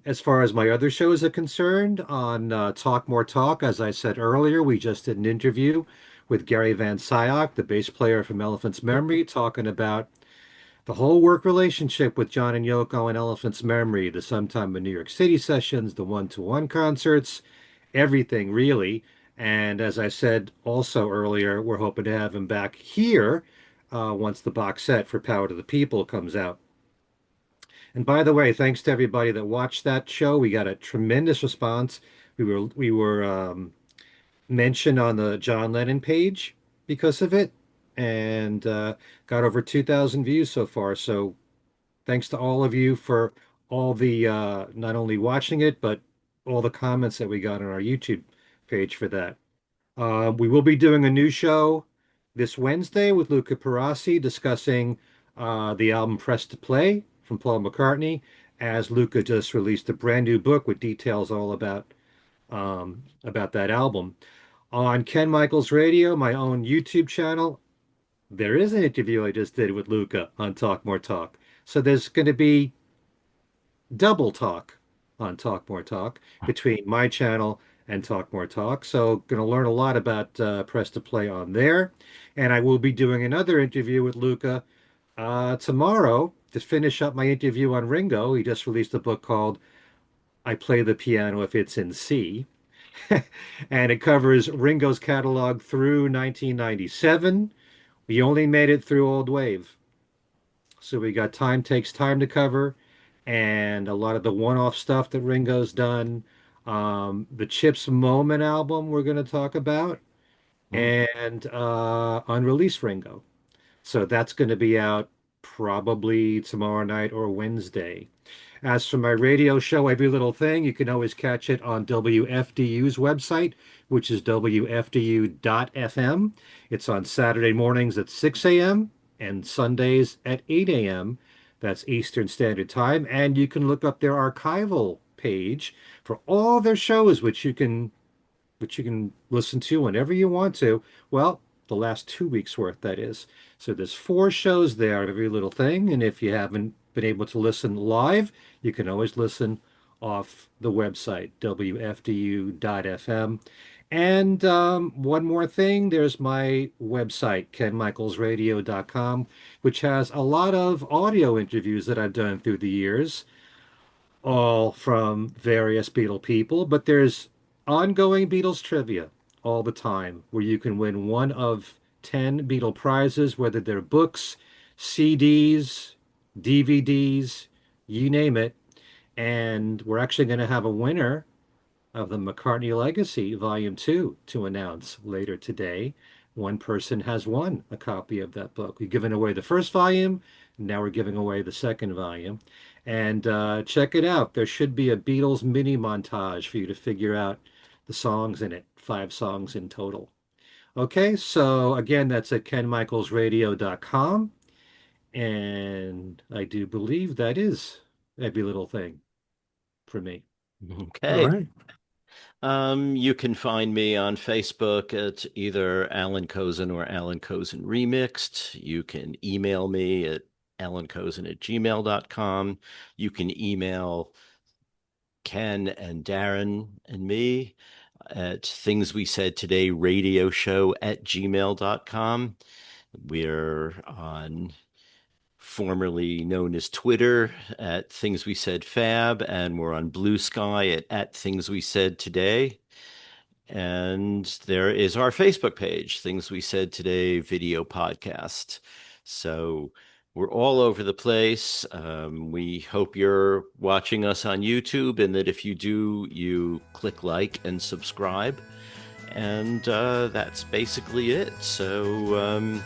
as far as my other shows are concerned, on Talk More Talk, as I said earlier, we just did an interview with Gary Van Syok, the bass player from Elephant's Memory, talking about the whole work relationship with John and Yoko and Elephant's Memory, the Sometime in New York City sessions, the one-to-one concerts, everything really. And as I said also earlier, we're hoping to have him back here once the box set for Power to the People comes out. And by the way, thanks to everybody that watched that show. We got a tremendous response. We were mentioned on the John Lennon page because of it, and got over 2,000 views so far. So thanks to all of you for all the not only watching it, but all the comments that we got on our YouTube page for that. We will be doing a new show this Wednesday with Luca Perassi discussing the album Press to Play from Paul McCartney, as Luca just released a brand new book with details all about that album. On Ken Michaels Radio, my own YouTube channel, there is an interview I just did with Luca on Talk More Talk. So there's going to be double talk on Talk More Talk between my channel and Talk More Talk. So going to learn a lot about Press to Play on there. And I will be doing another interview with Luca tomorrow to finish up my interview on Ringo. He just released a book called I Play the Piano If It's in C. And it covers Ringo's catalog through 1997. We only made it through Old Wave. So we got Time Takes Time to cover and a lot of the one-off stuff that Ringo's done. The Chips Moment album we're going to talk about. and Unreleased Ringo. So that's going to be out probably tomorrow night or Wednesday. As for my radio show, Every Little Thing, you can always catch it on WFDU's website, which is WFDU.FM. It's on Saturday mornings at 6 a.m. and Sundays at 8 a.m. That's Eastern Standard Time. And you can look up their archival page for all their shows, which you can listen to whenever you want to. Well, the last 2 weeks worth, that is. So there's 4 shows there of Every Little Thing, and if you haven't been able to listen live, you can always listen off the website, WFDU.FM. And one more thing, there's my website, kenmichaelsradio.com, which has a lot of audio interviews that I've done through the years, all from various Beatle people, but there's ongoing Beatles trivia all the time where you can win one of 10 Beatle prizes, whether they're books, CDs, DVDs, you name it. And we're actually going to have a winner of the McCartney Legacy Volume 2 to announce later today. One person has won a copy of that book. We've given away the first volume, now we're giving away the second volume. And check it out. There should be a Beatles mini montage for you to figure out the songs in it, 5 songs in total. Okay, so again, that's at kenmichaelsradio.com. And I do believe that is Every Little Thing for me. All Okay. right. You can find me on Facebook at either Allan Kozinn or Allan Kozinn Remixed. You can email me at allankozinn@gmail.com. You can email Ken and Darren and me at Things We Said Today Radio Show at gmail.com. We're on formerly known as Twitter at Things We Said Fab, and we're on BlueSky at Things We Said Today. And there is our Facebook page, Things We Said Today video podcast. So we're all over the place. We hope you're watching us on YouTube, and that if you do, you click like and subscribe. And that's basically it. So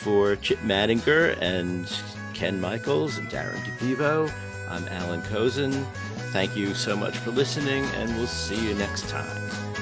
for Chip Madinger and Ken Michaels and Darren DeVivo, I'm Allan Kozinn. Thank you so much for listening, and we'll see you next time.